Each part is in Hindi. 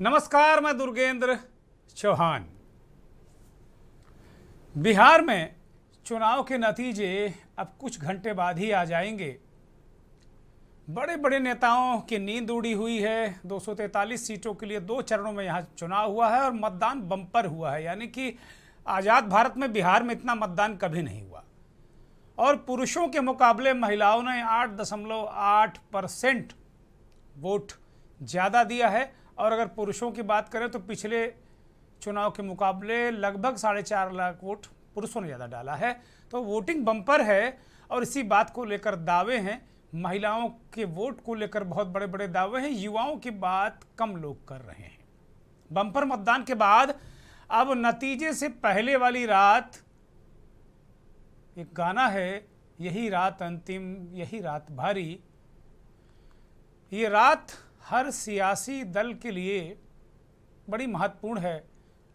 नमस्कार, मैं दुर्गेंद्र चौहान। बिहार में चुनाव के नतीजे अब कुछ घंटे बाद ही आ जाएंगे। बड़े बड़े नेताओं की नींद उड़ी हुई है। 243 सीटों के लिए 2 चरणों में यहाँ चुनाव हुआ है और मतदान बम्पर हुआ है, यानी कि आज़ाद भारत में बिहार में इतना मतदान कभी नहीं हुआ। और पुरुषों के मुकाबले महिलाओं ने 8.8% वोट ज़्यादा दिया है। और अगर पुरुषों की बात करें तो पिछले चुनाव के मुकाबले लगभग 4.5 लाख वोट पुरुषों ने ज़्यादा डाला है। तो वोटिंग बम्पर है और इसी बात को लेकर दावे हैं। महिलाओं के वोट को लेकर बहुत बड़े बड़े दावे हैं। युवाओं की बात कम लोग कर रहे हैं। बम्पर मतदान के बाद अब नतीजे से पहले वाली रात, एक गाना है, यही रात अंतिम, यही रात भारी। ये रात हर सियासी दल के लिए बड़ी महत्वपूर्ण है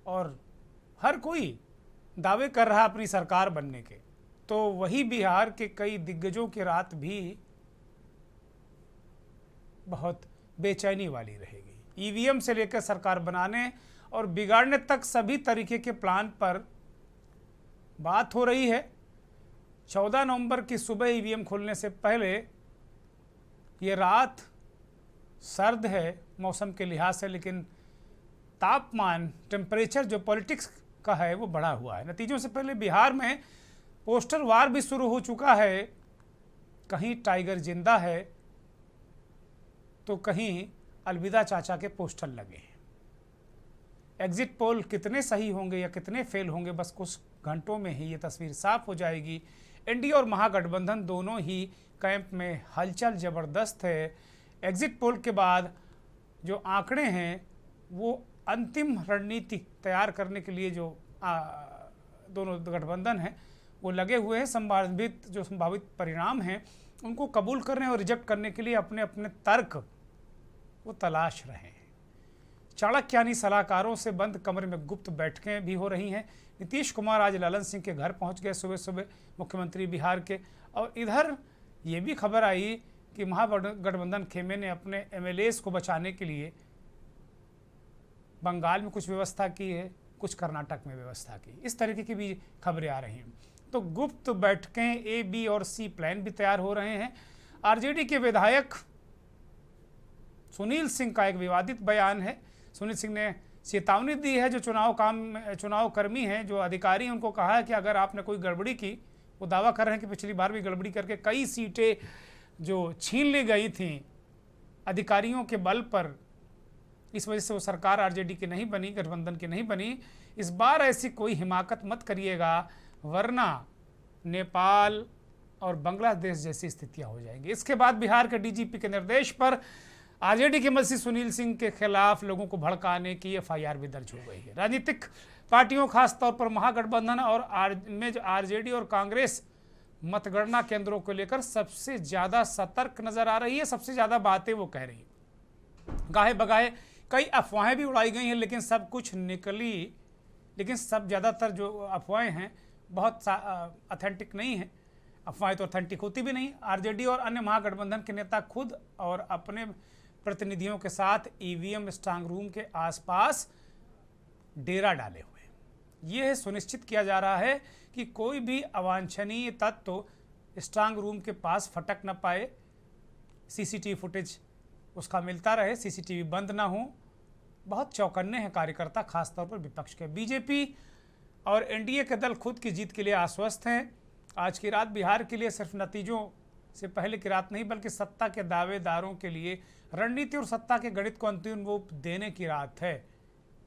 और हर कोई दावे कर रहा है अपनी सरकार बनने के। तो वही बिहार के कई दिग्गजों की रात भी बहुत बेचैनी वाली रहेगी। ईवीएम से लेकर सरकार बनाने और बिगाड़ने तक सभी तरीके के प्लान पर बात हो रही है। 14 नवंबर की सुबह ईवीएम खोलने से पहले ये रात सर्द है मौसम के लिहाज से, लेकिन तापमान, टेम्परेचर जो पॉलिटिक्स का है वो बढ़ा हुआ है। नतीजों से पहले बिहार में पोस्टर वार भी शुरू हो चुका है। कहीं टाइगर जिंदा है तो कहीं अलविदा चाचा के पोस्टर लगे हैं। एग्जिट पोल कितने सही होंगे या कितने फेल होंगे, बस कुछ घंटों में ही ये तस्वीर साफ हो जाएगी। एनडीए और महागठबंधन दोनों ही कैंप में हलचल ज़बरदस्त है। एग्जिट पोल के बाद जो आंकड़े हैं वो अंतिम रणनीति तैयार करने के लिए जो दोनों गठबंधन हैं वो लगे हुए हैं। संभावित परिणाम हैं उनको कबूल करने और रिजेक्ट करने के लिए अपने अपने तर्क वो तलाश रहे हैं। चाणक्यानी सलाहकारों से बंद कमरे में गुप्त बैठकें भी हो रही हैं। नीतीश कुमार आज ललन सिंह के घर पहुंच गए सुबह सुबह, मुख्यमंत्री बिहार के। और इधर ये भी खबर आई कि महागठबंधन खेमे ने अपने एमएलएस को बचाने के लिए बंगाल में कुछ व्यवस्था की है, कुछ कर्नाटक में व्यवस्था की। इस तरीके की भी खबरें आ रही हैं। तो गुप्त बैठकें ए, बी और सी प्लान भी तैयार हो रहे हैं। आरजेडी के विधायक सुनील सिंह का एक विवादित बयान है। सुनील सिंह ने चेतावनी दी है जो चुनाव कर्मी हैं, जो अधिकारी हैं, उनको कहा है कि अगर आपने कोई गड़बड़ी की, वो दावा कर रहे हैं कि पिछली बार भी गड़बड़ी करके कई सीटें जो छीन ली गई थी अधिकारियों के बल पर, इस वजह से वो सरकार आरजेडी की नहीं बनी, गठबंधन की नहीं बनी। इस बार ऐसी कोई हिमाकत मत करिएगा, वरना नेपाल और बांग्लादेश जैसी स्थितियां हो जाएंगी। इसके बाद बिहार के डीजीपी के निर्देश पर आरजेडी के मंत्री सुनील सिंह के खिलाफ लोगों को भड़काने की एफआईआर भी दर्ज हो गई है। राजनीतिक पार्टियों, खासतौर पर महागठबंधन और आरजेडी और कांग्रेस मतगणना केंद्रों को लेकर सबसे ज़्यादा सतर्क नजर आ रही है। सबसे ज़्यादा बातें वो कह रही हैं। गाहे बगाहे कई अफवाहें भी उड़ाई गई हैं, लेकिन सब कुछ निकली, लेकिन सब ज़्यादातर जो अफवाहें हैं बहुत ऑथेंटिक नहीं हैं। अफवाहें तो ऑथेंटिक होती भी नहीं। आरजेडी और अन्य महागठबंधन के नेता खुद और अपने प्रतिनिधियों के साथ ईवीएम स्ट्रांग रूम के आसपास डेरा डाले हुए हैं। यह सुनिश्चित किया जा रहा है कि कोई भी अवांछनीय तत्व स्ट्रांग रूम के पास फटक न पाए। सीसीटीवी फुटेज उसका मिलता रहे, सीसीटीवी बंद ना हो। बहुत चौकन्ने हैं कार्यकर्ता, खासतौर पर विपक्ष के। बीजेपी और एनडीए के दल खुद की जीत के लिए आश्वस्त हैं। आज की रात बिहार के लिए सिर्फ नतीजों से पहले की रात नहीं, बल्कि सत्ता के दावेदारों के लिए रणनीति और सत्ता के गणित को अंतिम रूप देने की रात है।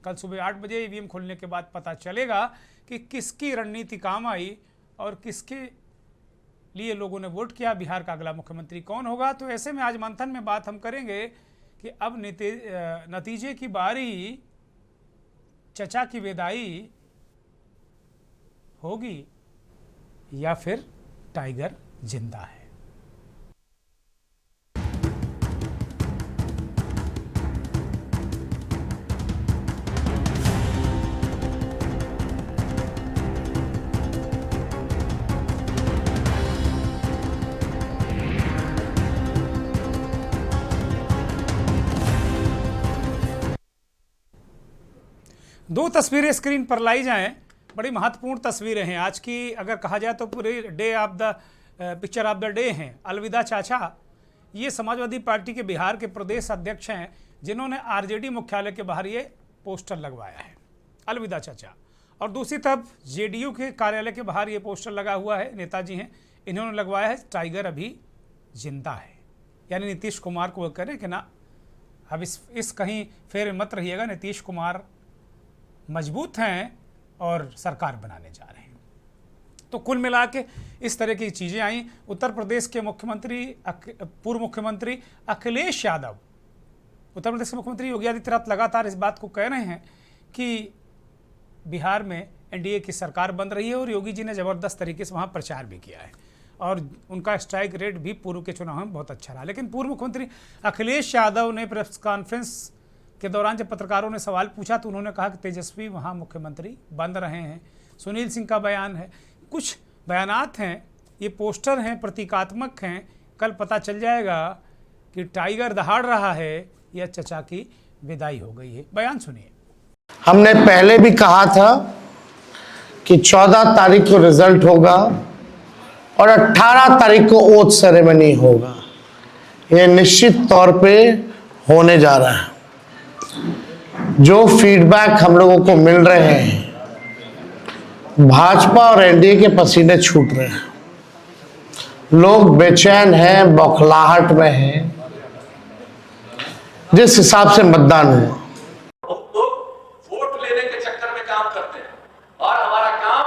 कल सुबह 8 बजे ईवीएम खोलने के बाद पता चलेगा कि किसकी रणनीति काम आई और किसके लिए लोगों ने वोट किया। बिहार का अगला मुख्यमंत्री कौन होगा। तो ऐसे में आज मंथन में बात हम करेंगे कि अब नतीजे की बारी, चचा की विदाई होगी या फिर टाइगर जिंदा है। दो तस्वीरें स्क्रीन पर लाई जाएं, बड़ी महत्वपूर्ण तस्वीरें हैं आज की। अगर कहा जाए तो पूरी day of the picture of the day हैं। अलविदा चाचा, ये समाजवादी पार्टी के बिहार के प्रदेश अध्यक्ष हैं, जिन्होंने आरजेडी मुख्यालय के बाहर ये पोस्टर लगवाया है, अलविदा चाचा। और दूसरी तरफ जेडीयू के कार्यालय के बाहर ये पोस्टर लगा हुआ है, नेताजी हैं, इन्होंने लगवाया है टाइगर अभी जिंदा है। यानी नीतीश कुमार को वो कह रहे हैं कि ना, अब इस कहीं फेर मत रहिएगा, नीतीश कुमार मजबूत हैं और सरकार बनाने जा रहे हैं। तो कुल मिला के इस तरह की चीज़ें आई। उत्तर प्रदेश के मुख्यमंत्री, पूर्व मुख्यमंत्री अखिलेश यादव, उत्तर प्रदेश के मुख्यमंत्री योगी आदित्यनाथ लगातार इस बात को कह रहे हैं कि बिहार में एनडीए की सरकार बन रही है, और योगी जी ने ज़बरदस्त तरीके से वहाँ प्रचार भी किया है, और उनका स्ट्राइक रेट भी पूर्व के चुनाव में बहुत अच्छा रहा। लेकिन पूर्व मुख्यमंत्री अखिलेश यादव ने प्रेस कॉन्फ्रेंस के दौरान जब पत्रकारों ने सवाल पूछा तो उन्होंने कहा कि तेजस्वी वहाँ मुख्यमंत्री बन रहे हैं। सुनील सिंह का बयान है, कुछ बयानात हैं, ये पोस्टर हैं, प्रतीकात्मक हैं। कल पता चल जाएगा कि टाइगर दहाड़ रहा है या चचा की विदाई हो गई है। बयान सुनिए। हमने पहले भी कहा था कि 14 तारीख को रिजल्ट होगा और 18 तारीख को ओथ सेरेमनी होगा। यह निश्चित तौर पे होने जा रहा है। जो फीडबैक हम लोगों को मिल रहे हैं, भाजपा और एनडीए के पसीने छूट रहे हैं, लोग बेचैन हैं, बौखलाहट में हैं, जिस हिसाब से मतदान हुआ। वोट लेने के चक्कर में काम करते हैं, और हमारा काम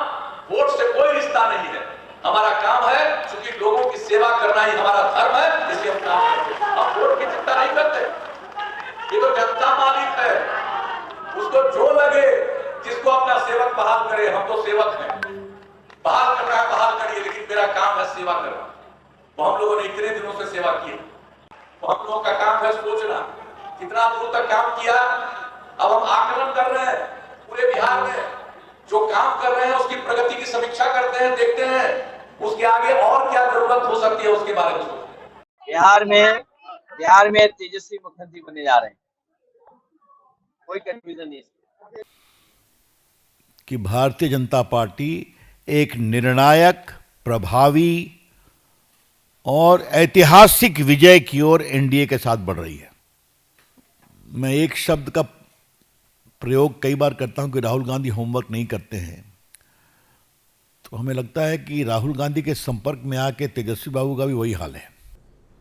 वोट से कोई रिश्ता नहीं है। हमारा काम है, क्योंकि लोगों की सेवा करना ही हमारा धर्म है, इसलिए हम काम करते हैं। हम वोट की चिंता नहीं करते। ये तो जनता मालिक है, उसको जो लगे, जिसको अपना सेवक बहाल करे। हम तो सेवक हैं, बहाल करना है बहाल करिए, लेकिन मेरा काम है सेवा करना। तो हम लोगों ने इतने दिनों से सेवा की, तो हम लोगों का काम है सोचना कितना दूर तक काम किया। अब हम आकलन कर रहे हैं पूरे बिहार में, जो काम कर रहे हैं उसकी प्रगति की समीक्षा करते हैं, देखते हैं उसके आगे और क्या जरूरत हो सकती है, उसके बारे में सोचते हैं। बिहार में तेजस्वी मुख्यमंत्री बनने जा रहे हैं, कोई कंफ्यूजन नहीं कि भारतीय जनता पार्टी एक निर्णायक, प्रभावी और ऐतिहासिक विजय की ओर एनडीए के साथ बढ़ रही है। मैं एक शब्द का प्रयोग कई बार करता हूं कि राहुल गांधी होमवर्क नहीं करते हैं, तो हमें लगता है कि राहुल गांधी के संपर्क में आके तेजस्वी बाबू का भी वही हाल है।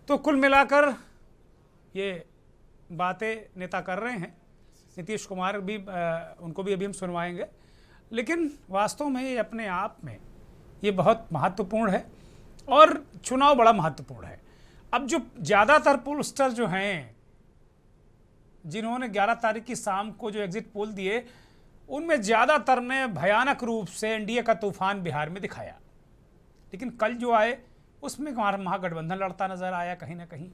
तो कुल मिलाकर ये बातें नेता कर रहे हैं। नीतीश कुमार भी उनको भी अभी हम सुनवाएंगे, लेकिन वास्तव में ये अपने आप में ये बहुत महत्वपूर्ण है, और चुनाव बड़ा महत्वपूर्ण है। अब जो ज़्यादातर पोलस्टर जो हैं, जिन्होंने 11 तारीख की शाम को जो एग्जिट पोल दिए, उनमें ज़्यादातर ने भयानक रूप से एनडीए का तूफान बिहार में दिखाया। लेकिन कल जो आए उसमें हमारा महागठबंधन लड़ता नजर आया कहीं ना कहीं।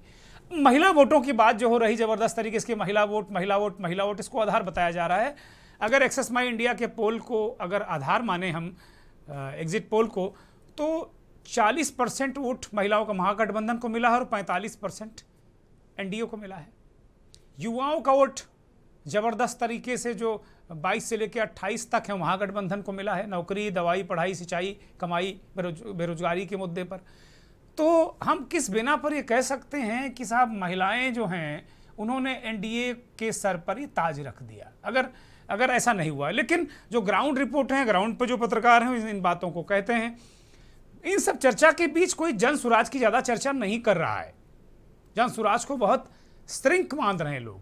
महिला वोटों की बात जो हो रही ज़बरदस्त तरीके से, महिला वोट इसको आधार बताया जा रहा है। अगर एक्सेस माई इंडिया के पोल को अगर आधार माने हम एग्जिट पोल को, तो 40% वोट महिलाओं का महागठबंधन को मिला है और 45% एनडीए को मिला है। युवाओं का वोट ज़बरदस्त तरीके से जो 22 से लेकर 28 तक है महागठबंधन को मिला है, नौकरी, दवाई, पढ़ाई, सिंचाई, कमाई, बेरोजगारी के मुद्दे पर। तो हम किस बिना पर ये कह सकते हैं कि साहब महिलाएं जो हैं उन्होंने एनडीए के सर पर ही ताज रख दिया, अगर ऐसा नहीं हुआ। लेकिन जो ग्राउंड रिपोर्ट है, ग्राउंड पर जो पत्रकार हैं इन बातों को कहते हैं। इन सब चर्चा के बीच कोई जन सुराज की ज़्यादा चर्चा नहीं कर रहा है। जन सुराज को बहुत स्त्रिंक मान रहे हैं लोग,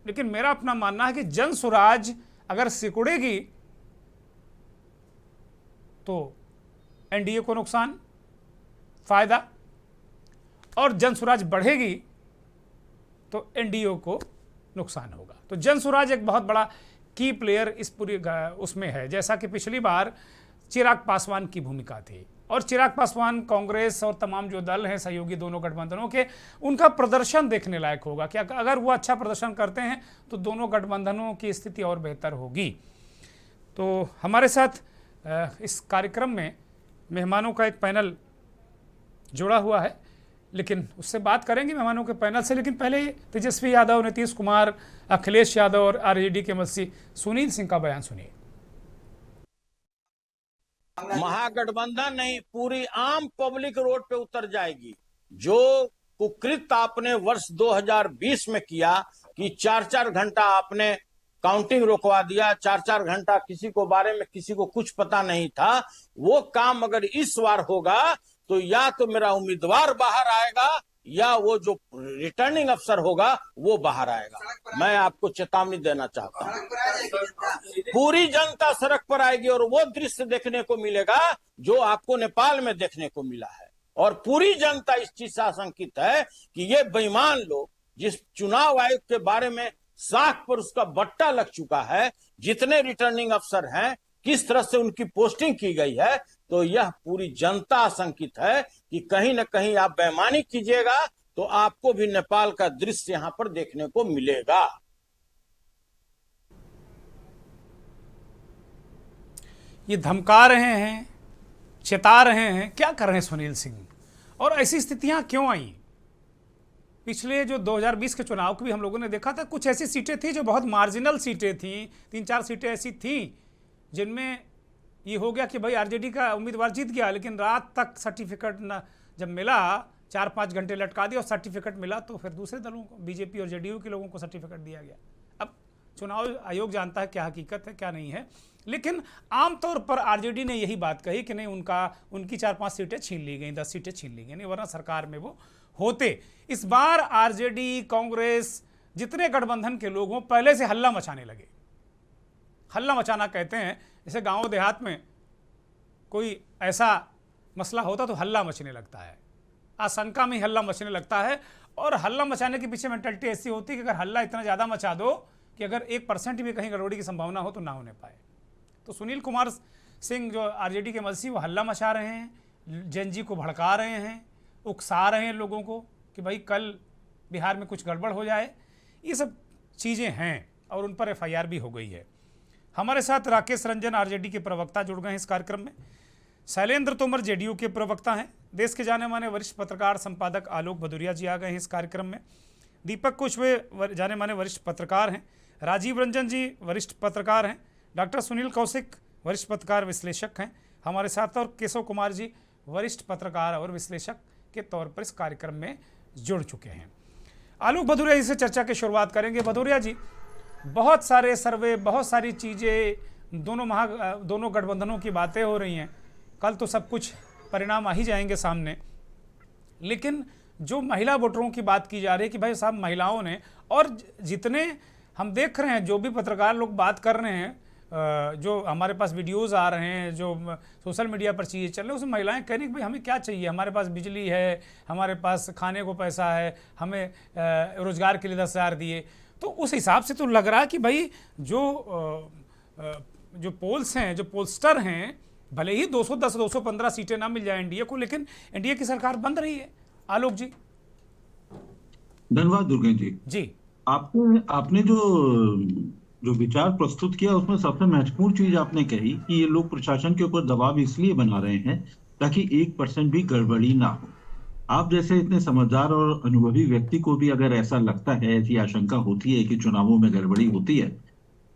लेकिन मेरा अपना मानना है कि जन सुराज अगर सिकुड़ेगी तो एनडीए को नुकसान, फायदा, और जन सुराज बढ़ेगी तो एनडीए को नुकसान होगा। तो जन सुराज एक बहुत बड़ा की प्लेयर इस पूरी उसमें है। जैसा कि पिछली बार चिराग पासवान की भूमिका थी, और चिराग पासवान, कांग्रेस और तमाम जो दल हैं सहयोगी दोनों गठबंधनों के, उनका प्रदर्शन देखने लायक होगा कि अगर वो अच्छा प्रदर्शन करते हैं तो दोनों गठबंधनों की स्थिति और बेहतर होगी। तो हमारे साथ इस कार्यक्रम में मेहमानों का एक पैनल जुड़ा हुआ है। लेकिन उससे बात करेंगे मेहमानों के पैनल से। लेकिन पहले तेजस्वी यादव, नीतीश कुमार, अखिलेश यादव और आरजेडी के मंत्री सुनील सिंह का बयान सुनिए। महागठबंधन नहीं, पूरी आम पब्लिक रोड पे उतर जाएगी। जो कुकृत आपने वर्ष 2020 में किया कि 4-4 घंटा आपने काउंटिंग रोकवा दिया, 4-4 घंटा किसी को बारे में किसी को कुछ पता नहीं था, वो काम अगर इस बार होगा तो या तो मेरा उम्मीदवार बाहर आएगा या वो जो रिटर्निंग अफसर होगा वो बाहर आएगा। मैं आपको चेतावनी देना चाहता हूं, पूरी जनता सड़क पर आएगी और वो दृश्य देखने को मिलेगा जो आपको नेपाल में देखने को मिला है। और पूरी जनता इस चीज से आशंकित है कि ये बेईमान लोग, जिस चुनाव आयोग के बारे में साख पर उसका बट्टा लग चुका है, जितने रिटर्निंग अफसर हैं, किस तरह से उनकी पोस्टिंग की गई है, तो यह पूरी जनता आशंकित है कि कहीं न कहीं आप बेईमानी कीजिएगा तो आपको भी नेपाल का दृश्य यहां पर देखने को मिलेगा। ये धमका रहे हैं, चेता रहे हैं, क्या कर रहे हैं सुनील सिंह? और ऐसी स्थितियां क्यों आई? पिछले जो 2020 के चुनाव को भी हम लोगों ने देखा था, कुछ ऐसी सीटें थी जो बहुत मार्जिनल सीटें थी, 3-4 सीटें ऐसी थी जिनमें ये हो गया कि भाई आरजेडी का उम्मीदवार जीत गया, लेकिन रात तक सर्टिफिकेट न जब मिला, 4-5 घंटे लटका दिया और सर्टिफिकेट मिला तो फिर दूसरे दलों को, बीजेपी और जेडीयू के लोगों को सर्टिफिकेट दिया गया। अब चुनाव आयोग जानता है क्या हकीकत है क्या नहीं है, लेकिन आमतौर पर आरजेडी ने यही बात कही कि नहीं, उनकी 4-5 सीटें छीन ली गई, 10 सीटें छीन ली गई, नहीं वरना सरकार में वो होते। इस बार आरजेडी, कांग्रेस, जितने गठबंधन के लोग हों, पहले से हल्ला मचाने लगे। हल्ला मचाना कहते हैं, जैसे गांव देहात में कोई ऐसा मसला होता तो हल्ला मचने लगता है, आशंका में हल्ला मचने लगता है। और हल्ला मचाने के पीछे मेंटालिटी ऐसी होती है कि अगर हल्ला इतना ज़्यादा मचा दो कि अगर 1% भी कहीं गड़बड़ी की संभावना हो तो ना होने पाए। तो सुनील कुमार सिंह जो आरजेडी के मंत्री, वो हल्ला मचा रहे हैं, जेएनजी को भड़का रहे हैं, उकसा रहे हैं लोगों को कि भाई कल बिहार में कुछ गड़बड़ हो जाए। ये सब चीज़ें हैं और उन पर एफआईआर भी हो गई है। हमारे साथ राकेश रंजन आरजेडी के प्रवक्ता जुड़ गए हैं इस कार्यक्रम में। शैलेंद्र तोमर जेडीयू के प्रवक्ता हैं। देश के जाने माने वरिष्ठ पत्रकार संपादक आलोक भदौरिया जी आ गए हैं इस कार्यक्रम में। दीपक कुशवे जाने माने वरिष्ठ पत्रकार हैं। राजीव रंजन जी वरिष्ठ पत्रकार हैं। डॉक्टर सुनील कौशिक वरिष्ठ पत्रकार विश्लेषक हैं हमारे साथ, और केशव कुमार जी वरिष्ठ पत्रकार और विश्लेषक के तौर पर इस कार्यक्रम में जुड़ चुके हैं। आलोक भदौरिया जी से चर्चा की शुरुआत करेंगे। भदौरिया जी, बहुत सारे सर्वे, बहुत सारी चीज़ें, दोनों गठबंधनों की बातें हो रही हैं, कल तो सब कुछ परिणाम आ ही जाएंगे सामने, लेकिन जो महिला वोटरों की बात की जा रही है कि भाई साहब महिलाओं ने, और जितने हम देख रहे हैं, जो भी पत्रकार लोग बात कर रहे हैं, जो हमारे पास वीडियोस आ रहे हैं, जो सोशल मीडिया पर चीज़ें चल रही हैं, उसमें महिलाएं कह रही हैं कि भाई हमें क्या चाहिए, हमारे पास बिजली है, हमारे पास खाने को पैसा है, हमें रोज़गार के लिए 10,000 दिए। तो उस हिसाब से तो लग रहा है कि भाई जो पोल्स हैं, जो पोलस्टर हैं, भले ही 210, 215 सीटें ना मिल जाए एनडीए को, लेकिन एनडीए की सरकार बन रही है। आलोक जी। धन्यवाद दुर्गेश जी। जी, आपने जो विचार प्रस्तुत किया उसमें सबसे महत्वपूर्ण चीज आपने कही कि ये लोग प्रशासन के ऊपर दबाव इसलिए बना रहे हैं ताकि 1% भी गड़बड़ी ना हो। आप जैसे इतने समझदार और अनुभवी व्यक्ति को भी अगर ऐसा लगता है, ऐसी आशंका होती है कि चुनावों में गड़बड़ी होती है,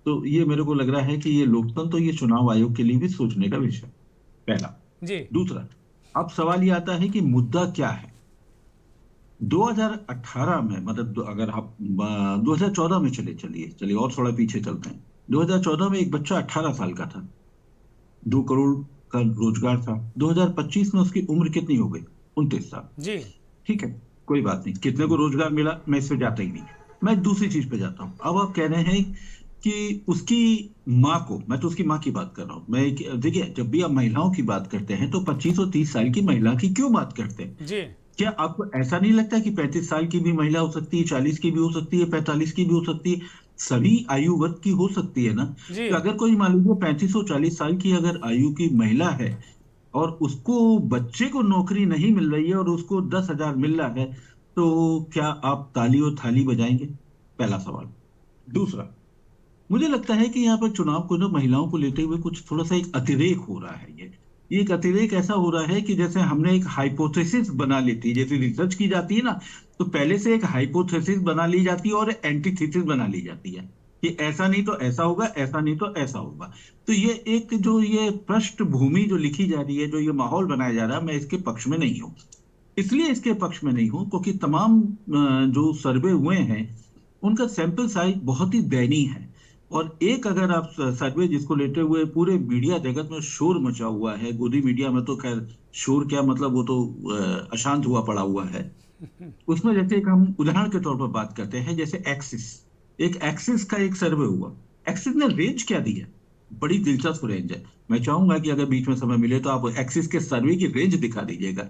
तो ये मेरे को लग रहा है कि ये लोकतंत्र, ये चुनाव आयोग के लिए भी सोचने का विषय, पहला जी। दूसरा, अब सवाल ये आता है कि मुद्दा क्या है। 2018 में, मतलब अगर आप 2014 में चलिए और थोड़ा पीछे चलते हैं। 2014 में एक बच्चा 18 साल का था, 2 करोड़ का रोजगार था। 2025 में उसकी उम्र कितनी हो गई? 29 साल जी। ठीक है, कोई बात नहीं, कितने को रोजगार मिला मैं इस पे जाता ही नहीं। मैं दूसरी चीज पे जाता हूँ। अब आप कह रहे हैं कि उसकी माँ को, मैं तो उसकी माँ की बात कर रहा हूँ। मैं देखिए, जब भी आप महिलाओं की बात करते हैं तो 25 और 30 साल की महिला की क्यों बात करते हैं जी? क्या आपको ऐसा नहीं लगता कि 35 साल की भी महिला हो सकती है, 40 की भी हो सकती है, 45 की भी हो सकती है, सभी आयु वर्ग की हो सकती है ना? तो अगर कोई मान लीजिए 35 और 40 साल की अगर आयु की महिला है और उसको बच्चे को नौकरी नहीं मिल रही है और उसको 10,000 मिल रहा है, तो क्या आप ताली और थाली बजाएंगे? पहला सवाल। दूसरा, मुझे लगता है कि यहाँ पर चुनाव को, महिलाओं को लेते हुए कुछ थोड़ा सा एक अतिरेक हो रहा है। ये एक अतिरेक ऐसा हो रहा है कि जैसे हमने एक हाइपोथेसिस बना ली थी, जैसे रिसर्च की जाती है ना, तो पहले से एक हाइपोथेसिस बना ली जाती है और एंटीथेसिस बना ली जाती है कि ऐसा नहीं तो ऐसा होगा, ऐसा नहीं तो ऐसा होगा। तो ये एक जो ये पृष्ठभूमि जो लिखी जा रही है, जो ये माहौल बनाया जा रहा है, मैं इसके पक्ष में नहीं हूँ। इसलिए इसके पक्ष में नहीं हूँ क्योंकि तमाम जो सर्वे हुए हैं उनका सैंपल साइज बहुत ही दयनीय है। और एक अगर आप सर्वे जिसको लेते हुए पूरे मीडिया जगत में शोर मचा हुआ है, गोदी मीडिया में तो खैर शोर क्या मतलब, वो तो अशांत हुआ पड़ा हुआ है। उसमें जैसे एक हम उदाहरण के तौर पर बात करते हैं, जैसे एक्सिस का एक सर्वे हुआ। एक्सिस ने रेंज क्या दी है, बड़ी दिलचस्प रेंज है। मैं चाहूंगा कि अगर बीच में समय मिले तो आप एक्सिस के सर्वे की रेंज दिखा दीजिएगा।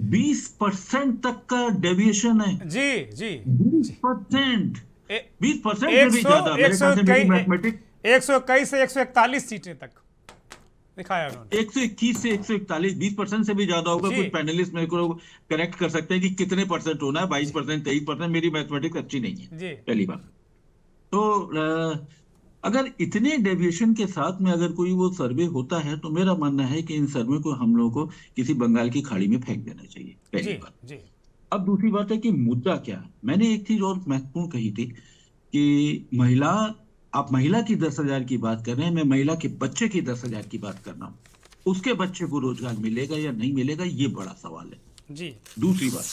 20% तक का डेविएशन है। जी जी 20%, 20% से भी ज्यादा। मेरे ख्याल से मेरी मैथमेटिक्स 121 से 141 सीटें तक दिखाया उन्होंने। 121 से 141, 20% से भी ज्यादा होगा। जी। कुछ पैनलिस्ट मेरे को करेक्ट कर सकते हैं कि कितने परसेंट होना है, 22%, 23%। मेरी मैथमेटिक्स अच्छी नहीं है, जी। पहली बात। तो अगर इतने डेविएशन के साथ में अगर कोई वो सर्वे होता है तो मेरा मानना है कि इन सर्वे को हम लोगों को किसी बंगाल की खाड़ी में फेंक देना चाहिए, पहली जी बात। जी अब दूसरी बात है कि मुद्दा क्या है। मैंने एक चीज और महत्वपूर्ण कही थी कि आप महिला की 10,000 की बात कर रहे हैं, मैं महिला के बच्चे की 10,000 की बात कर रहा हूं। उसके बच्चे को रोजगार मिलेगा या नहीं मिलेगा, ये बड़ा सवाल है। जी दूसरी बात,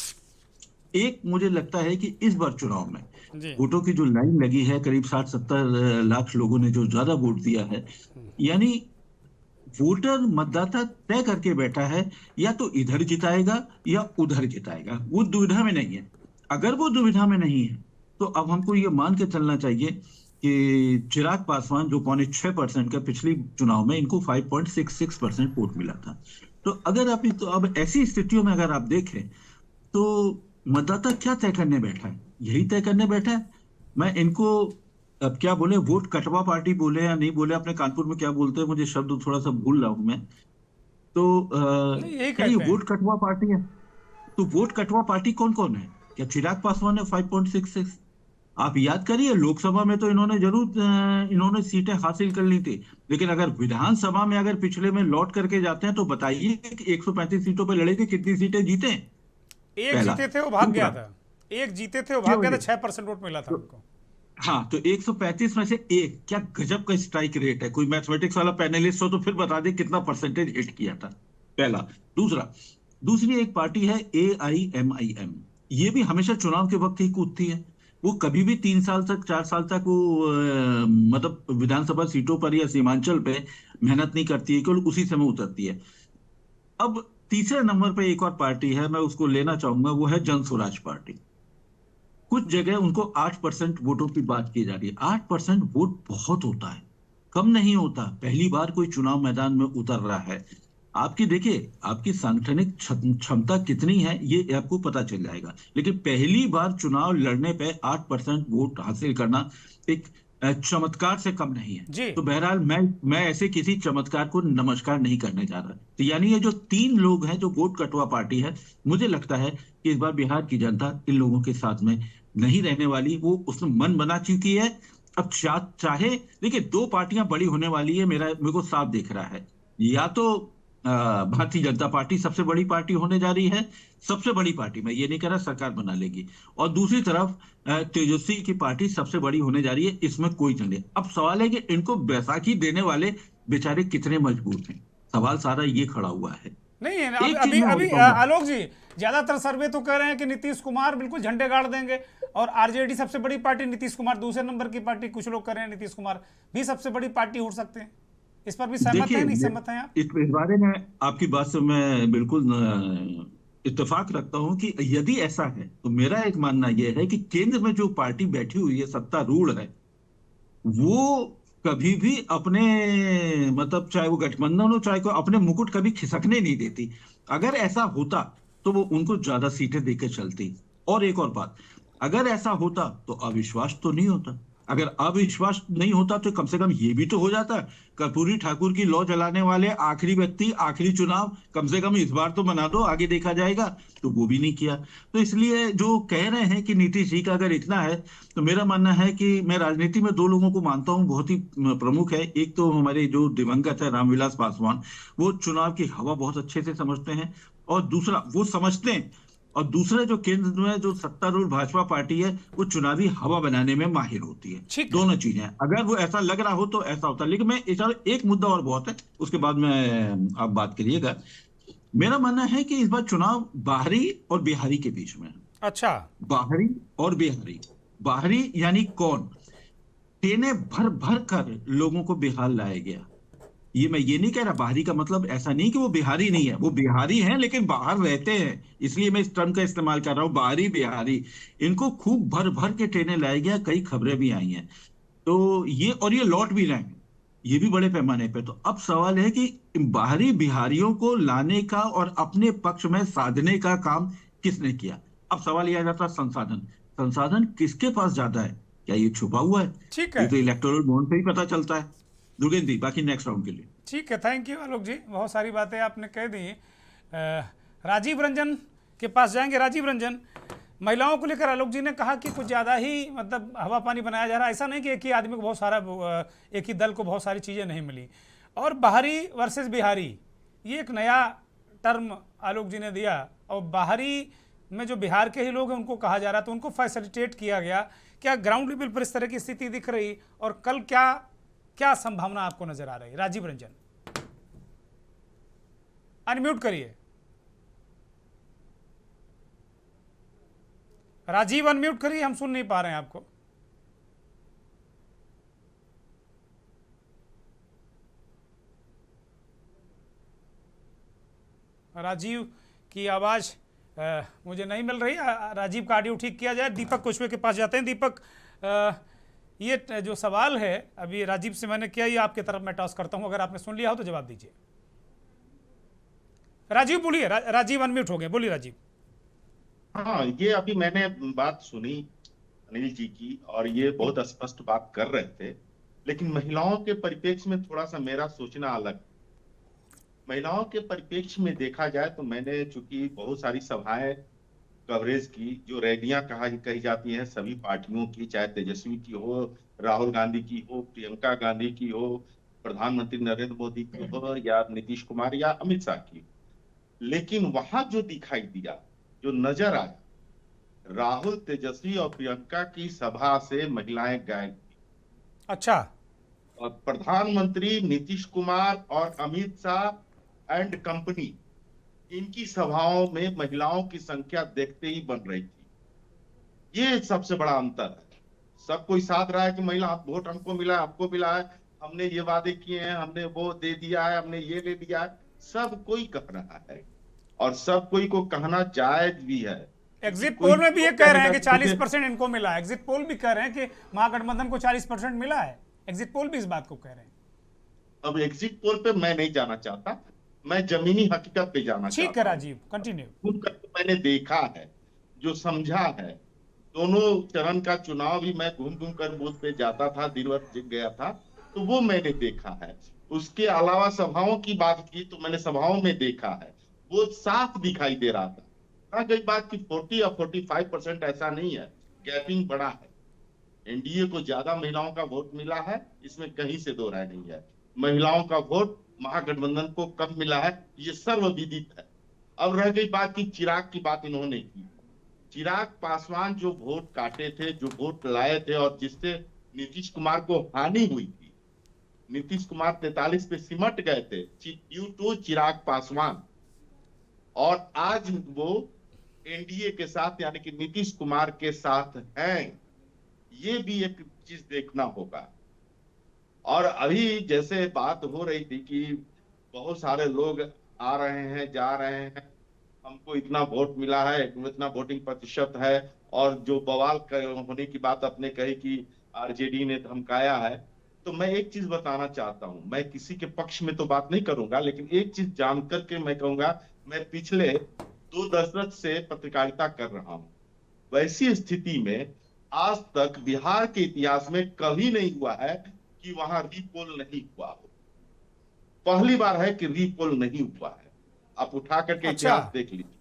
एक मुझे लगता है कि इस बार चुनाव में जी वोटों की जो लाइन लगी है, करीब 60-70 लाख लोगों ने जो ज्यादा वोट दिया है, यानी वोटर मतदाता तय करके बैठा है या तो इधर जिताएगा या उधर जिताएगा, वो दुविधा में नहीं है। अगर वो दुविधा में नहीं है तो अब हमको ये मान के चलना चाहिए कि चिराग पासवान जो 6.5% का पिछली चुनाव में, इनको 5.66% वोट मिला था। तो अगर आप तो अब ऐसी स्थितियों में अगर आप देखें तो मतदाता क्या तय करने बैठा है, यही तय करने बैठा है। मैं इनको अब क्या बोले, वोट कटवा पार्टी बोले या नहीं बोले, अपने कानपुर में क्या बोलते हैं, मुझे शब्द थोड़ा सा भूल रहा हूं मैं। तो नहीं, यही क्या ये कहते हैं। वोट कटवा पार्टी है? तो वोट कटवा पार्टी कौन कौन है? क्या चिराग पासवान ने 5.66? आप याद करिए, लोकसभा में तो इन्होंने सीटें हासिल कर ली थी, लेकिन अगर विधानसभा में अगर पिछले में लौट करके जाते हैं तो बताइए कि 135 सीटों पर लड़े थे, कितनी सीटें जीते? एक पहला। जीते थे वो भाग गया दूसरा। था, एक जीते थे वो भाग गया था, क्यों? 6% वोट मिला था उनको। हाँ, तो 135 में से एक, क्या गजब का स्ट्राइक रेट है। कोई मैथमेटिक्स वाला पैनलिस्ट हो तो फिर बता दे कितना परसेंटेज हिट किया था, पहला। दूसरी एक पार्टी है AIMIM, ये भी हमेशा चुनाव के वक्त ही कूदती है। वो कभी भी 3 साल तक 4 साल तक वो मतलब विधानसभा सीटों पर या सीमांचल पे मेहनत नहीं करती है, केवल उसी समय उतरती है। अब तीसरे नंबर पे एक और पार्टी है, मैं उसको लेना चाहूंगा, वो है जन स्वराज पार्टी। कुछ जगह उनको 8% वोटों की बात की जा रही है। 8% वोट बहुत होता है, कम नहीं होता। पहली बार कोई चुनाव मैदान में उतर रहा है, आपकी देखिए आपकी सांगठनिक क्षमता कितनी है ये आपको पता चल जाएगा। लेकिन पहली बार चुनाव लड़ने पे 8% वोट हासिल करना एक चमत्कार से कम नहीं जी। है। तो बहरहाल मैं ऐसे किसी चमत्कार को नमस्कार नहीं करने जा रहा। तो यानी ये जो 3 लोग हैं जो वोट कटवा पार्टी है, मुझे लगता है कि इस बार बिहार की जनता इन लोगों के साथ में नहीं रहने वाली। वो उसने मन बना चुकी है। अब चाहे देखिए 2 पार्टियां बड़ी होने वाली है, मेरे को साफ दिख रहा है। या तो भारतीय जनता पार्टी सबसे बड़ी पार्टी होने जा रही है, सबसे बड़ी पार्टी, मैं ये नहीं कह रहा सरकार बना लेगी, और दूसरी तरफ तेजस्वी की पार्टी सबसे बड़ी होने जा रही है, इसमें कोई नहीं। अब सवाल है कि इनको बैसाखी देने वाले बेचारे कितने मजबूत हैं, सवाल सारा ये खड़ा हुआ है। नहीं है एक चीज अभी मैं और अभी कहूंगा। आलोक जी, ज्यादातर सर्वे तो कह रहे हैं कि नीतीश कुमार बिल्कुल झंडे गाड़ देंगे, और आरजेडी सबसे बड़ी पार्टी, नीतीश कुमार दूसरे नंबर की पार्टी। कुछ लोग कह रहे हैं नीतीश कुमार भी सबसे बड़ी पार्टी हो सकते हैं। इस पर भी सहमत है, नहीं सहमत है आप? इस बारे में आपकी बात से मैं बिल्कुल इत्तेफाक रखता हूं कि यदि ऐसा है तो मेरा एक मानना यह है कि केंद्र में जो पार्टी बैठी हुई है, सत्तारूढ़ है, वो कभी भी अपने मतलब चाहे वो गठबंधन हो चाहे कोई, अपने मुकुट कभी खिसकने नहीं देती। अगर ऐसा होता तो वो उनको ज्यादा सीटें देकर चलती। और एक और बात, अगर ऐसा होता तो अविश्वास तो नहीं होता। अगर अविश्वास नहीं होता तो कम से कम ये भी तो हो जाता। कर्पूरी ठाकुर की लौ जलाने वाले आखिरी व्यक्ति, आखिरी चुनाव, कम से कम इस बार तो मना दो, आगे देखा जाएगा। तो वो भी नहीं किया। तो इसलिए जो कह रहे हैं कि नीतीश जी का अगर इतना है, तो मेरा मानना है कि मैं राजनीति में दो लोगों को मानता हूं बहुत ही प्रमुख है। एक तो हमारे जो दिवंगत है रामविलास पासवान, वो चुनाव की हवा बहुत अच्छे से समझते हैं, और दूसरा वो समझते हैं, और दूसरा जो केंद्र में जो सत्तारूढ़ भाजपा पार्टी है, वो चुनावी हवा बनाने में माहिर होती है। ठीक है। दोनों चीजें हैं। अगर वो ऐसा लग रहा हो तो ऐसा होता है। लेकिन मैं एक मुद्दा और बहुत है, उसके बाद में आप बात करिएगा। मेरा मानना है कि इस बार चुनाव बाहरी और बिहारी के बीच में है। अच्छा, बाहरी और बिहारी। बाहरी यानी कौन? टेने भर भर कर लोगों को बिहार लाया गया। मैं ये नहीं कह रहा, बाहरी का मतलब ऐसा नहीं कि वो बिहारी नहीं है, वो बिहारी हैं लेकिन बाहर रहते हैं, इसलिए मैं इस टर्म का इस्तेमाल कर रहा हूं, बाहरी बिहारी। इनको खूब भर भर के ट्रेनें लाया गया, कई खबरें भी आई हैं। तो ये लौट भी रहे हैं, ये भी बड़े पैमाने पे। तो अब सवाल है कि बाहरी बिहारियों को लाने का और अपने पक्ष में साधने का काम किसने किया? अब सवाल यह आ जाता है संसाधन किसके पास ज्यादा है? क्या ये छुपा हुआ है? ठीक है। ये तो इलेक्टोरल बॉन्ड से ही पता चलता है। दुर्गेंद्र जी, बाकी नेक्स्ट राउंड के लिए। ठीक है, थैंक यू आलोक जी, बहुत सारी बातें आपने कह दी। राजीव रंजन के पास जाएंगे। राजीव रंजन, महिलाओं को लेकर आलोक जी ने कहा कि कुछ ज़्यादा ही मतलब हवा पानी बनाया जा रहा है। ऐसा नहीं कि एक ही आदमी को बहुत सारा, एक ही दल को बहुत सारी चीज़ें नहीं मिली। और बाहरी वर्सेस बिहारी, ये एक नया टर्म आलोक जी ने दिया, और बाहरी में जो बिहार के ही लोग हैं उनको कहा जा रहा, तो उनको फैसिलिटेट किया गया। क्या ग्राउंड लेवल पर इस तरह की स्थिति दिख रही, और कल क्या संभावना आपको नजर आ रही? राजीव रंजन, अनम्यूट करिए। राजीव अनम्यूट करिए, हम सुन नहीं पा रहे हैं आपको। राजीव की आवाज मुझे नहीं मिल रही। राजीव का ऑडियो ठीक किया जाए। दीपक कुशवे के पास जाते हैं। दीपक, ये जो सवाल है अभी राजीव से मैंने किया, ये आपके तरफ मैं टॉस करता हूं, अगर आपने सुन लिया हो तो जवाब दीजिए। राजीव बोलिए। राजीव अनम्यूट हो गए, बोलिए राजीव। हाँ, ये अभी मैंने बात सुनी अनिल जी की, और ये बहुत स्पष्ट बात कर रहे थे। लेकिन महिलाओं के परिप्रेक्ष्य में थोड़ा सा मेरा सोचना अलग। महिलाओं के परिप्रेक्ष्य में देखा जाए तो मैंने चूंकि बहुत सारी सभाएं कवरेज की, जो रैलियां कही जाती हैं सभी पार्टियों की, चाहे तेजस्वी की हो, राहुल गांधी की हो, प्रियंका गांधी की हो, प्रधानमंत्री नरेंद्र मोदी की हो, या नीतीश कुमार या अमित शाह की। लेकिन वहां जो दिखाई दिया, जो नजर आया, राहुल, तेजस्वी और प्रियंका की सभा से महिलाएं गायब थी। अच्छा। और प्रधानमंत्री नीतीश कुमार और अमित शाह एंड कंपनी, इनकी सभाओं में महिलाओं की संख्या देखते ही बन रही थी। ये सबसे बड़ा अंतर है। सब कोई साथ रहा है कि महिला वोट हमको मिला, आपको मिला है, हमने ये वादे किए हैं, हमने वो दे दिया है, हमने ये ले लिया है, सब कोई कह रहा है, और सब कोई को कहना जायज भी है। एग्जिट पोल में भी ये कह रहे हैं कि 40% इनको मिला है। एग्जिट पोल भी कह रहे हैं कि महागठबंधन को 40% मिला है। एग्जिट पोल भी इस बात को कह रहे हैं। अब एग्जिट पोल पे मैं नहीं जाना चाहता, मैं जमीनी हकीकत पे जाना चाहता हूं। ठीक है राजीव, कंटिन्यू। मैंने देखा है, जो समझा है, दोनों चरण का चुनाव भी मैं घूम घूम कर बूथ पे जाता था, दिन भर गया था, तो वो मैंने देखा है। उसके अलावा सभाओं की बात की तो मैंने सभाओं में देखा है, वो साफ दिखाई दे रहा था। कहा गई बात कि 40 या 45% ऐसा नहीं है, गैपिंग बड़ा है। एनडीए को ज्यादा महिलाओं का वोट मिला है, इसमें कहीं से दो राय नहीं है। महिलाओं का वोट महागठबंधन को कम मिला है, ये सर्वविदित है। अब रह गई बात की चिराग की बात इन्होंने की। चिराग पासवान जो वोट काटे थे, जो वोट लाए थे, और जिससे नीतीश कुमार को हानि हुई थी, नीतीश कुमार 43 पे सिमट गए थे ड्यू टू चिराग पासवान, और आज वो एनडीए के साथ यानी कि नीतीश कुमार के साथ हैं। ये भी एक चीज देखना होगा। और अभी जैसे बात हो रही थी कि बहुत सारे लोग आ रहे हैं, जा रहे हैं, हमको इतना वोट मिला है, इतना वोटिंग प्रतिशत है, और जो बवाल होने की बात आपने कही कि आरजेडी ने धमकाया है, तो मैं एक चीज बताना चाहता हूं। मैं किसी के पक्ष में तो बात नहीं करूंगा, लेकिन एक चीज जानकर के मैं कहूंगा, मैं पिछले 2 दशक से पत्रकारिता कर रहा हूं। वैसी स्थिति में आज तक बिहार के इतिहास में कभी नहीं हुआ है कि वहां रीपोल नहीं हुआ हो। पहली बार है कि रीपोल नहीं हुआ है। आप उठा करके अच्छा। इतिहास देख लीजिए।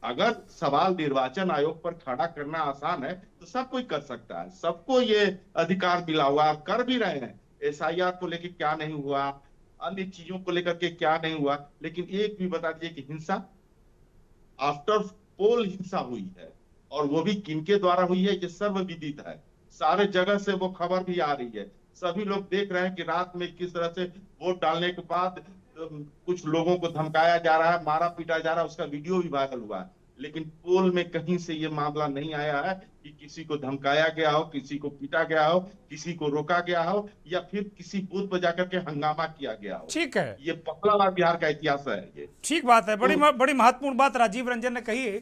अगर सवाल निर्वाचन आयोग पर खड़ा करना आसान है तो सब कोई कर सकता है, सबको ये अधिकार मिला हुआ, कर भी रहे हैं। एसआईआर को लेकर क्या नहीं हुआ, अन्य चीजों को लेकर के क्या नहीं हुआ, लेकिन एक भी बता दीजिए कि हिंसा, आफ्टर पोल हिंसा हुई है, और वो भी किनके द्वारा हुई है ये सर्वविदित है। सारे जगह से वो खबर भी आ रही है, सभी लोग देख रहे हैं कि रात में किस तरह से वोट डालने के बाद कुछ लोगों को धमकाया जा रहा है, मारा पीटा जा रहा है, उसका वीडियो भी वायरल हुआ है। लेकिन पोल में कहीं से ये मामला नहीं आया है कि किसी को धमकाया गया हो, किसी को पीटा गया हो, किसी को रोका गया हो, या फिर किसी बूथ पर जाकर के हंगामा किया गया हो। ठीक है, ये पहला बार बिहार का इतिहास है ये। ठीक बात है। बड़ी महत्वपूर्ण बात राजीव रंजन ने कही है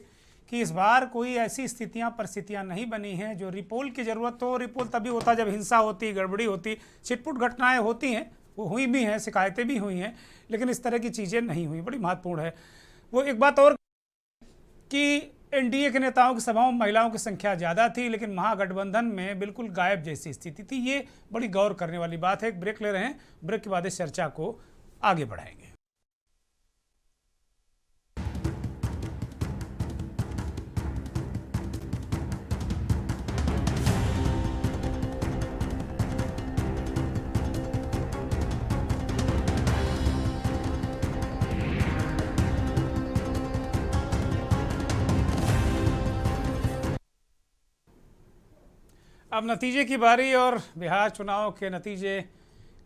कि इस बार कोई ऐसी परिस्थितियां नहीं बनी हैं जो रिपोल की जरूरत हो। रिपोल तभी होता जब हिंसा होती, गड़बड़ी होती, छिटपुट घटनाएं होती हैं, वो हुई भी हैं, शिकायतें भी हुई हैं, लेकिन इस तरह की चीज़ें नहीं हुई। बड़ी महत्वपूर्ण है। वो एक बात और कि एनडीए के नेताओं की सभाओं में महिलाओं की संख्या ज़्यादा थी, लेकिन महागठबंधन में बिल्कुल गायब जैसी स्थिति थी। ये बड़ी गौर करने वाली बात है। एक ब्रेक ले रहे हैं, ब्रेक के बाद इस चर्चा को आगे बढ़ाएंगे। अब नतीजे की बारी, और बिहार चुनाव के नतीजे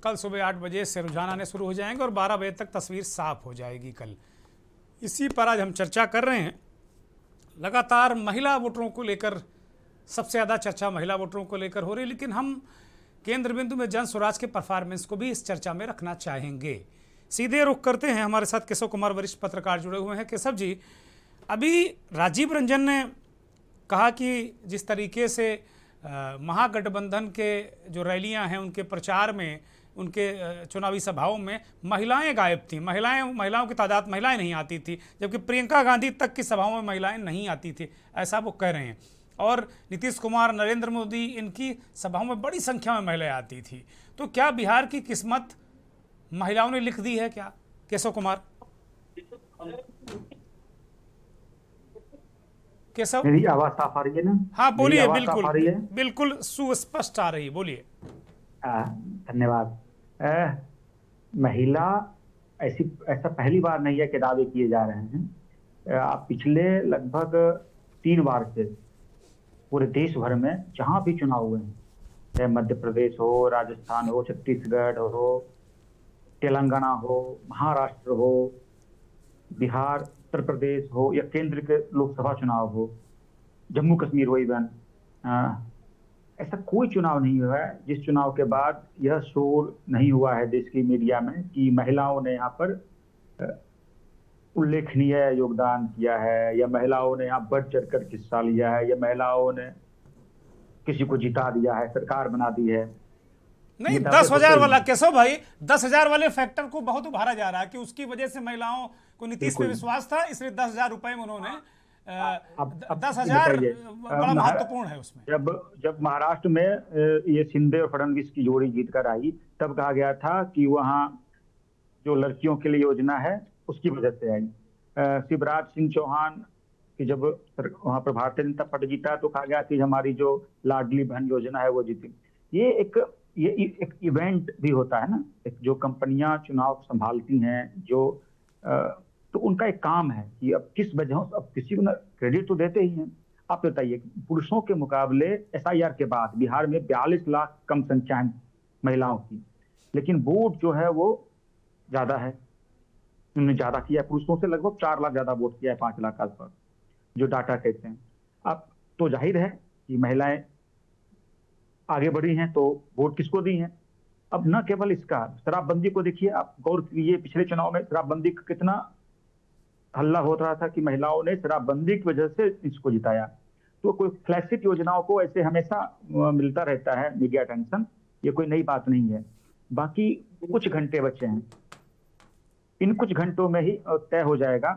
कल सुबह 8 बजे से रुझान आने शुरू हो जाएंगे और 12 बजे तक तस्वीर साफ हो जाएगी कल। इसी पर आज हम चर्चा कर रहे हैं। लगातार महिला वोटरों को लेकर सबसे ज़्यादा चर्चा महिला वोटरों को लेकर हो रही है, लेकिन हम केंद्र बिंदु में जन स्वराज के परफॉर्मेंस को भी इस चर्चा में रखना चाहेंगे। सीधे रुख करते हैं, हमारे साथ केशव कुमार वरिष्ठ पत्रकार जुड़े हुए हैं। केशव जी, अभी राजीव रंजन ने कहा कि जिस तरीके से महागठबंधन के जो रैलियां हैं उनके प्रचार में, उनके चुनावी सभाओं में महिलाएं गायब थीं, महिलाओं की तादाद महिलाएं नहीं आती थी, जबकि प्रियंका गांधी तक की सभाओं में महिलाएं नहीं आती थी, ऐसा वो कह रहे हैं। और नीतीश कुमार, नरेंद्र मोदी, इनकी सभाओं में बड़ी संख्या में महिलाएं आती थी। तो क्या बिहार की किस्मत महिलाओं ने लिख दी है क्या, केशव कुमार? केशव, मेरी आवाज साफ आ रही है ना? हाँ बोलिए। बिल्कुल आ रही है? बिल्कुल सुस्पष्ट आ रही, बोलिए। धन्यवाद। महिला ऐसा पहली बार नहीं है कि दावे किए जा रहे हैं। आप पिछले लगभग 3 बार से पूरे देश भर में जहां भी चुनाव हुए हैं, चाहे मध्य प्रदेश हो, राजस्थान हो, छत्तीसगढ़ हो, तेलंगाना हो, महाराष्ट्र हो, बिहार, उत्तर प्रदेश हो, या केंद्र के लोकसभा चुनाव हो, जम्मू कश्मीर हो, इवन ऐसा कोई चुनाव नहीं हुआ है जिस चुनाव के बाद यह शोर नहीं हुआ है देश की मीडिया में कि महिलाओं ने यहाँ पर उल्लेखनीय योगदान किया है, या महिलाओं ने यहाँ बढ़ चढ़ कर हिस्सा लिया है, या महिलाओं ने किसी को जिता दिया है, सरकार बना दी है। नहीं, 10,000 वाला केशव भाई, 10,000 वाले फैक्टर को बहुत उभारा जा रहा है कि उसकी वजह से महिलाओं को नीतीश पे विश्वास था, इसलिए 10,000 रुपए में उन्होंने 10,000 बड़ा महत्वपूर्ण है उसमें। जब महाराष्ट्र में ये शिंदे और फडणवीस की जोड़ी जीत कर आई, तब कहा गया था कि वहाँ जो लड़कियों के लिए योजना है उसकी वजह से आई। शिवराज सिंह चौहान की जब वहाँ पर भारतीय जनता पार्टी जीता तो कहा गया कि हमारी जो लाडली बहन योजना है वो जीती। ये एक इवेंट भी होता है ना, एक जो कंपनियां चुनाव संभालती हैं, जो तो उनका एक काम है कि अब किस वजह, अब किसी को क्रेडिट तो देते ही हैं। आप बताइए, पुरुषों के मुकाबले एसआईआर के बाद बिहार में 42 लाख कम संख्या है महिलाओं की, लेकिन वोट जो है वो ज्यादा है, उन्होंने ज्यादा किया है पुरुषों से, लगभग 4 लाख ज्यादा वोट किया है, 5 लाख आसपास जो डाटा कहते हैं। अब तो जाहिर है कि महिलाएं आगे बढ़ी हैं, तो वोट किसको दी हैं? अब न केवल इसका, शराबबंदी को देखिए आप, गौर कीजिए पिछले चुनाव में शराबबंदी का कितना हल्ला हो रहा था कि महिलाओं ने शराबबंदी की वजह से इसको जिताया। तो कोई फ्लैगशिप योजनाओं को ऐसे हमेशा मिलता रहता है मीडिया अटेंशन, ये कोई नई बात नहीं है। बाकी कुछ घंटे बचे हैं, इन कुछ घंटों में ही तय हो जाएगा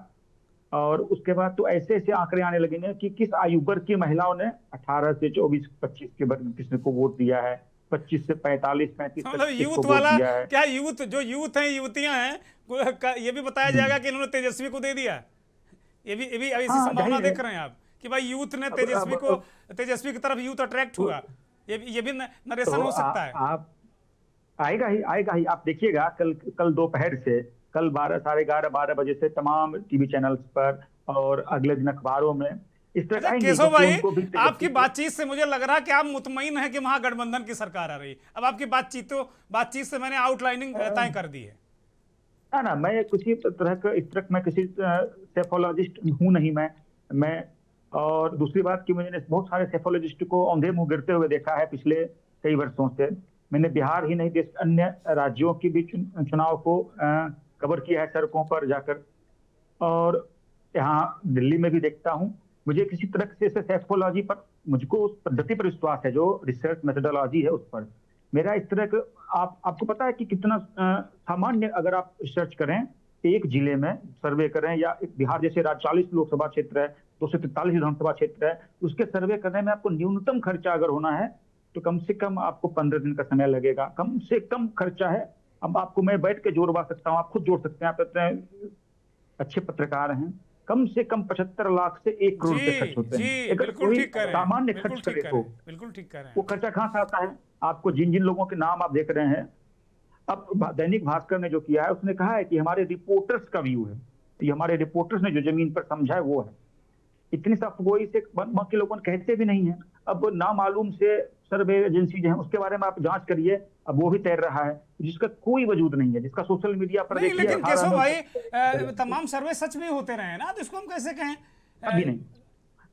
और उसके बाद तो ऐसे ऐसे आंकड़े आने लगेंगे कि किस आयु वर्ग की महिलाओं ने 18 से 24-25 के वर्ग किसने को वोट दिया है, 25 से 45-35 मतलब तक यूथ किसको वोट वाला दिया है। क्या, यूथ जो यूथ हैं युवतियां हैं ये भी बताया जाएगा कि इन्होंने तेजस्वी को दे दिया? ये भी ऐसी हाँ, संभावना जाहिर है। देख रहे हैं आप कि भाई यूथ ने अब तेजस्वी की तरफ यूथ अट्रैक्ट हुआ? ये भी नरेशन तो हो सकता है। आप आएगा ही आप देखिएगा। कल दोपहर से, कल 12, साढ़े 11-12 बजे से तमाम टीवी चैनल्स पर और अगले दिन अखबारों में इस तरह अच्छा आएंगे, केशव क्योंकि भाई, उनको भी आपकी बातचीत से मुझे लग रहा है कि आप मुतमईन हैं कि महागठबंधन की सरकार आ रही है। अब आपकी बातचीत से मैंने आउटलाइनिंग तय कर दी है। ना मैं किसी तरह का इस तरह मैं किसी सेफोलॉजिस्ट हूं नहीं मैं और दूसरी बात कि मैंने बहुत सारे सेफोलॉजिस्ट को औंधे मुंह गिरते हुए देखा है पिछले कई वर्षों से। मैंने बिहार ही नहीं, देश के अन्य राज्यों की भी चुनाव को कवर किया है सड़कों पर जाकर, और यहाँ दिल्ली में भी देखता हूँ। मुझे किसी तरह से सेफोलॉजी पर, मुझको उस पद्धति पर विश्वास है जो रिसर्च मेथोडोलॉजी है उस पर। मेरा इस तरह का आपको पता है कि कितना सामान्य, अगर आप रिसर्च करें एक जिले में सर्वे करें, या बिहार जैसे 40 लोकसभा क्षेत्र है, 243 विधानसभा क्षेत्र है, उसके सर्वे करने में आपको न्यूनतम खर्चा अगर होना है तो कम से कम आपको 15 दिन का समय लगेगा। कम से कम खर्चा है। अब आपको मैं बैठ के जोड़वा सकता हूँ, आप खुद जोड़ सकते हैं, आप इतने अच्छे पत्रकार हैं। कम से कम 75 लाख से 1 करोड़ रुपए खर्च होते हैं। अगर कोई सामान्य खर्च करे तो बिल्कुल ठीक कर रहे हैं। वो खर्चा कहाँ से आता है? आपको जिन जिन लोगों के नाम आप देख रहे हैं, अब दैनिक भास्कर ने जो किया है उसने कहा है कि हमारे रिपोर्टर्स का व्यू है, ये हमारे रिपोर्टर्स ने जो जमीन पर समझा है वो है। इतनी सा अफवाही से बाकी लोगों कहते भी नहीं है। अब नामालूम से सर्वे एजेंसी जो है उसके बारे में आप जांच करिए, अब वो भी तैर रहा है जिसका कोई वजूद नहीं है, जिसका सोशल मीडिया पर नहीं, लेकिन केशव भाई तमाम सर्वे सच में होते रहे ना, तो इसको हम कैसे कहें? अभी नहीं,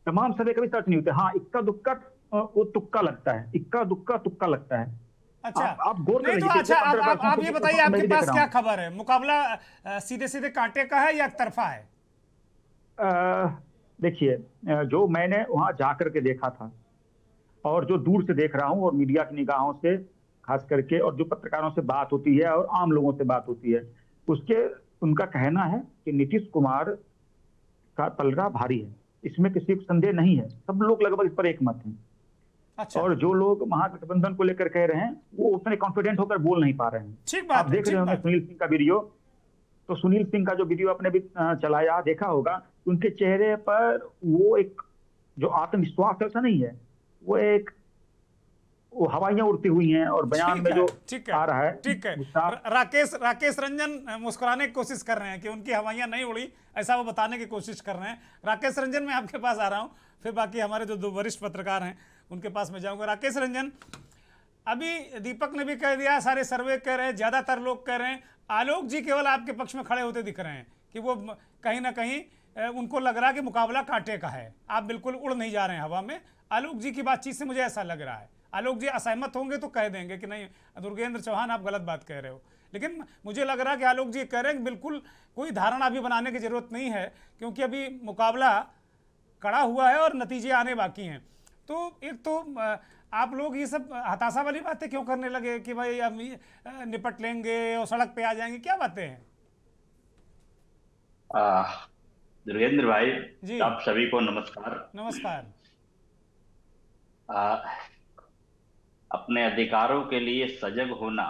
तमाम सर्वे कभी सच नहीं होते। हाँ, इक्का दुक्का वो तुक्का लगता है, इक्का दुक्का तुक्का लगता है। अच्छा, आप गौर नहीं तो अच्छा आप ये बताइए, आपके पास क्या खबर है? मुकाबला सीधे सीधे कांटे का है या एक तरफा है? देखिए, जो मैंने वहां जाकर के देखा था और जो दूर से देख रहा हूं और मीडिया की निगाहों से खास करके, और जो पत्रकारों से बात होती है और आम लोगों से बात होती है, उनका कहना है कि नीतीश कुमार का पलड़ा भारी है, इसमें किसी को संदेह नहीं है। सब लोग लगभग इस पर एक मत हैं। अच्छा। और जो लोग महागठबंधन को लेकर कह रहे हैं वो उतने कॉन्फिडेंट होकर बोल नहीं पा रहे हैं। ठीक बात आप देख रहे होंगे सुनील सिंह का वीडियो, तो सुनील सिंह का जो वीडियो आपने भी चलाया देखा होगा, उनके चेहरे पर वो एक जो आत्मविश्वास ऐसा नहीं है, वो हवाइयां उड़ती हुई हैं, और बयान में जो आ रहा है। ठीक है, राकेश रंजन मुस्कुराने की कोशिश कर रहे हैं कि उनकी हवाइयां नहीं उड़ी, ऐसा वो बताने की कोशिश कर रहे हैं। राकेश रंजन, मैं आपके पास आ रहा हूं, फिर बाकी हमारे जो 2 वरिष्ठ पत्रकार हैं उनके पास में जाऊंगा। राकेश रंजन, अभी दीपक ने भी कह दिया, सारे सर्वे कह रहे हैं, ज्यादातर लोग कह रहे हैं, आलोक जी केवल आपके पक्ष में खड़े होते दिख रहे हैं कि वो कहीं ना कहीं उनको लग रहा है कि मुकाबला कांटे का है। आप बिल्कुल उड़ नहीं जा रहे हैं हवा में। आलोक जी की बातचीत से मुझे ऐसा लग रहा है। आलोक जी असहमत होंगे तो कह देंगे कि नहीं दुर्गेंद्र चौहान आप गलत बात कह रहे हो, लेकिन मुझे लग रहा है कि आलोक जी कह रहे हैं कि बिल्कुल कोई धारणा अभी बनाने की जरूरत नहीं है, क्योंकि अभी मुकाबला कड़ा हुआ है और नतीजे आने बाकी हैं। तो एक तो आप लोग ये सब हताशा वाली बातें क्यों करने लगे कि भाई हम निपट लेंगे और सड़क पे आ जाएंगे, क्या बातें हैं? दुर्गेंद्र भाई जी, आप सभी को नमस्कार। नमस्कार। अपने अधिकारों के लिए सजग होना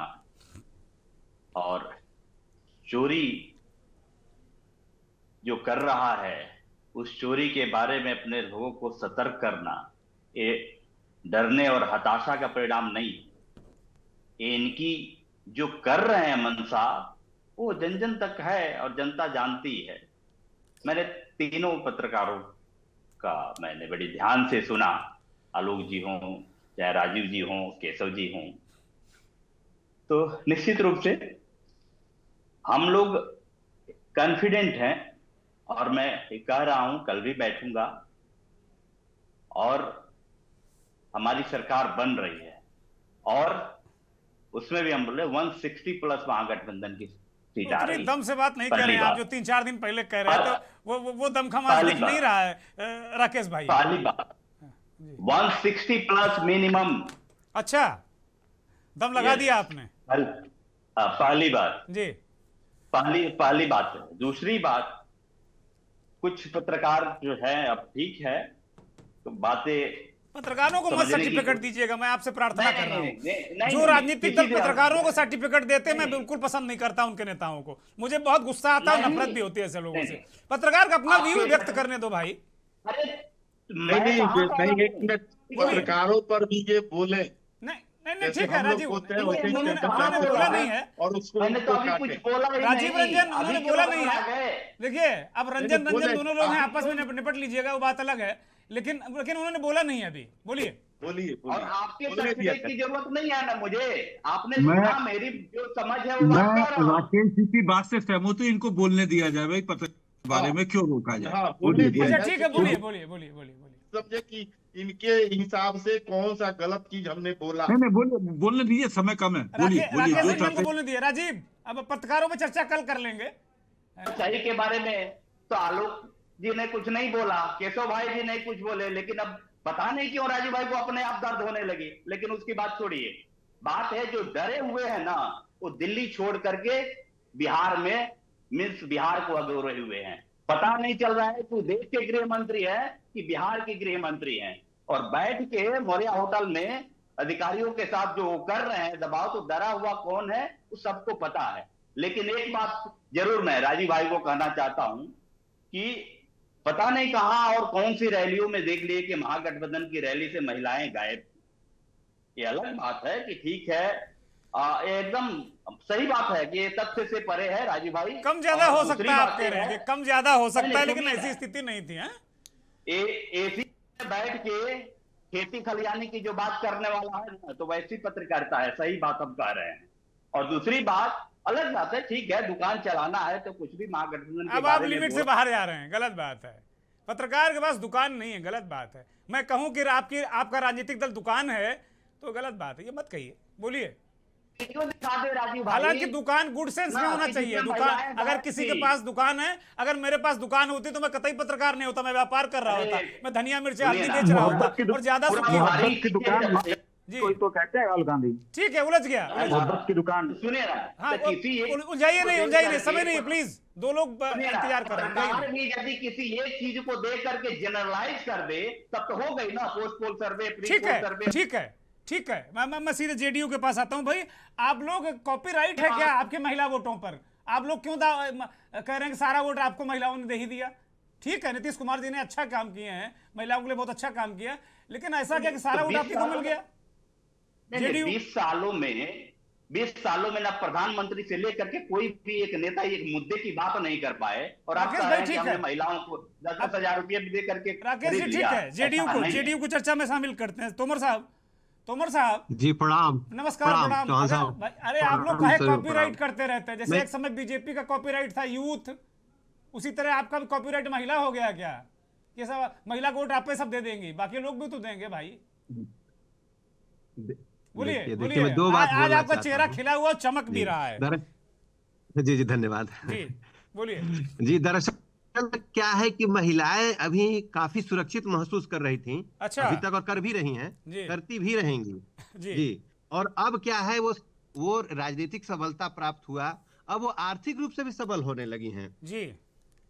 और चोरी जो कर रहा है उस चोरी के बारे में अपने लोगों को सतर्क करना, ये डरने और हताशा का परिणाम नहीं। ये इनकी जो कर रहे हैं मनसा वो जन जन तक है और जनता जानती है। मैंने तीनों पत्रकारों का मैंने बड़ी ध्यान से सुना, आलोक जी हों, चाहे राजीव जी हों, केशव जी हों, तो निश्चित रूप से हम लोग कॉन्फिडेंट हैं और मैं कह रहा हूं कल भी बैठूंगा और हमारी सरकार बन रही है और उसमें भी हम बोले 160 प्लस महागठबंधन की सीट आ रही है। दम से बात नहीं कह रहे हैं आप, जो 3-4 दिन पहले कह रहे हैं, तो वो दमखम आज दिख नहीं रहा है राकेश भाई। पहली बात 160 प्लस मिनिमम। अच्छा, दम लगा दिया आपने। पहली बात जी, पहली बात है। दूसरी बात, कुछ पत्रकार जो है, अब ठीक है तो बातें पत्रकारों को मत समझने की- सर्टिफिकेट दीजिएगा, मैं आपसे प्रार्थना नहीं, कर रहा नहीं, नहीं, हूँ। नहीं, जो नहीं, राजनीतिक दल किसी भी पत्रकारों को नहीं, सर्टिफिकेट देते हैं, मैं नहीं, बिल्कुल पसंद नहीं करता उनके नेताओं को। मुझे बहुत गुस्सा आता है, नहीं, नफरत भी होती है ऐसे लोगों नहीं, से। पत्रकार का अपना आपके- व्यू व्यक्त करने दो भाई। अरे नहीं नहीं नहीं, एक मिनट, पत्रकारों पर भी ये बोले नहीं नहीं नहीं, जैसे ठीक है हम लोग राजीव, बोलते हैं वैसे उन्होंने चर्चा उन्होंने से बोला करें नहीं है। और उसको मैंने तो उनको अभी काटे। कुछ बोला ही राजीव नहीं। रंजन उन्होंने अभी बोला क्यों नहीं बोला है। गए? देखिए, अब रंजन बोले, रंजन दोनों लोग हैं, आप- आपस में निपट लीजिएगा, वो बात अलग है। लेकिन उन्होंने बोला नहीं है अभी। बोलिए। बोलिए और बोलिए आपके बोलने दिया सर्टिफिकेट की जरूरत नहीं है ना मुझे। आपने मैं- सुना, मेरी जो समझ है वो बात मैं कह रहा हूँ। राकेश जी की बात से सहमत हूँ, इनको बोलने दिया जाए भाई, पत्र के बारे हाँ। में क्यों रोका जाए। हाँ, बोलने दिया अच्छा जाए ठीक है, कि बोलिए बोलिए बोलिए बोलिए बोलिए। समझे कि इनके हिसाब से कौन सा गलत चीज हमने बोला। नहीं नहीं, बोलने दीजिए, समय कम है। बोलिए बोलिए राकेश जो रंजन को चाहते- बोलने दिए। राजीव, अब पत्रकारों पर चर्चा कल कर लेंगे। सही के बारे में तो आलोक जी ने कुछ नहीं बोला, केशव भाई जी नहीं कुछ बोले, लेकिन अब पता नहीं क्यों राजीव भाई को अपने आप दर्द होने लगी। लेकिन उसकी बात छोड़िए, बात है जो डरे हुए हैं ना, वो दिल्ली छोड़ करके बिहार में मिस बिहार को अगोरे हुए हैं। पता नहीं चल रहा है कि देश के गृह मंत्री है कि बिहार के गृह मंत्री हैं, और बैठ के मौर्य होटल में अधिकारियों के साथ जो कर रहे हैं दबाव, तो डरा हुआ कौन है वो सबको पता है। लेकिन एक बात जरूर मैं राजीव भाई को कहना चाहता हूं कि पता नहीं कहां और कौन सी रैलियों में देख लिए कि महागठबंधन की रैली से महिलाएं गायब। ये अलग बात है कि ठीक है, ये एकदम सही बात है कि ये तथ्य से परे है राजीव भाई। कम ज्यादा और हो दूसरी सकता है, आप बात कह रहे हैं है, कि कम ज्यादा हो सकता है, नहीं, लेकिन सुनिए ऐसी ना। स्थिति नहीं थी। एसी में बैठ के खेती खलियानी की जो बात करने वाला है ना, तो वैसी पत्रकारिता है। सही बात हम कह रहे हैं। और दूसरी बात, अलग बात है, ठीक है दुकान चलाना है तो कुछ भी महागठबंधन के अब आप बारे में लिमिट से बोल- बाहर जा रहे हैं, गलत बात है। पत्रकार के पास दुकान नहीं है, गलत बात है। मैं कहूं कि आपका राजनीतिक दल दुकान है तो गलत बात है, ये मत कहिए। बोलिए। क्यों दिखा दे राजीव भाई? हालांकि दुकान गुड सेंस में ना, होना कि चाहिए। जिसमें दुकान, महिलाएं अगर बात किसी थी। के पास दुकान है, अगर मेरे पास दुकान होती तो मैं कतई पत्रकार नहीं होता, मैं व्यापार कर रहा होता, मैं धनिया मिर्ची हल्दी सुनिए ना, बेच रहा मोहब्बत की होता और ज्यादा पूरा सुखी होता। बाहरी की दुकान जी कोई तो कहते हैं राहुल गांधी, ठीक है, उलझ गया। मोहब्बत की दुकान। सुनिए ना, हाँ, तो किसी एक- उलझाइए नहीं, उलझाइए नहीं, समय नहीं है, सुनिए प्लीज। दो लोग ना, इंतजार कर रहे हैं, सरकार उलझाइए नहीं। भी यदि किसी एक चीज को देख करके जनरलाइज कर दे तब तो हो गई ना पोस्ट पोल सर्वे, प्री ठीक पोल है सर्वे। ठीक है ठीक है, मैं सीधे जेडीयू के पास आता हूं। भाई, आप लोग कॉपीराइट है क्या आपके महिला वोटों पर? आप लोग क्यों कह रहे हैं कि सारा वोट आपको महिलाओं ने दे ही दिया? ठीक है, नीतीश कुमार जी ने अच्छा काम किए हैं, महिलाओं के लिए बहुत अच्छा काम किया, लेकिन ऐसा क्या कि सारा वोट आपको मिल गया? नहीं, 20 सालों में ना प्रधानमंत्री से लेकर के कोई भी एक नेता एक मुद्दे की बात नहीं कर पाए, और आप राकेश कह भाई, रहे हैं कि ठीक हमने है। महिलाओं को 10-10 हजार रुपये भी दे करके राकेश जी, खरीद ठीक लिया। है, ऐसा नहीं है। जेडीयू को चर्चा में शामिल करते हैं। तोमर साहब जी प्रणाम। नमस्कार। प्रणाम। चौहान साहब, अरे आप लोग प्रणाम, काहे जरूर कॉपीराइट प्रणाम। करते रहते हैं? जैसे मैं- एक समय बीजेपी का कॉपीराइट था यूथ, उसी तरह आपका भी कॉपीराइट महिला हो गया क्या? ये सब महिला को वोट आप पे सब दे देंगी, बाकी लोग भी तो देंगे भाई। बोलिए देखिए बोलिए। मैं दो बात आज बोलना आपका चाहता चेहरा हूं। खिला हुआ चमक भी जी, रहा है। जी धन्यवाद। जी बोलिए। जी दरअसल क्या है कि महिलाएं अभी काफी सुरक्षित महसूस कर रही थीं। अच्छा। अभी तक और कर भी रही हैं, जी। करती भी रहेंगी। जी। जी और अब क्या है, वो राजनीतिक सबलता प्राप्त हुआ, अब वो आर्थिक रूप से भी सबल होने लगी हैं। जी।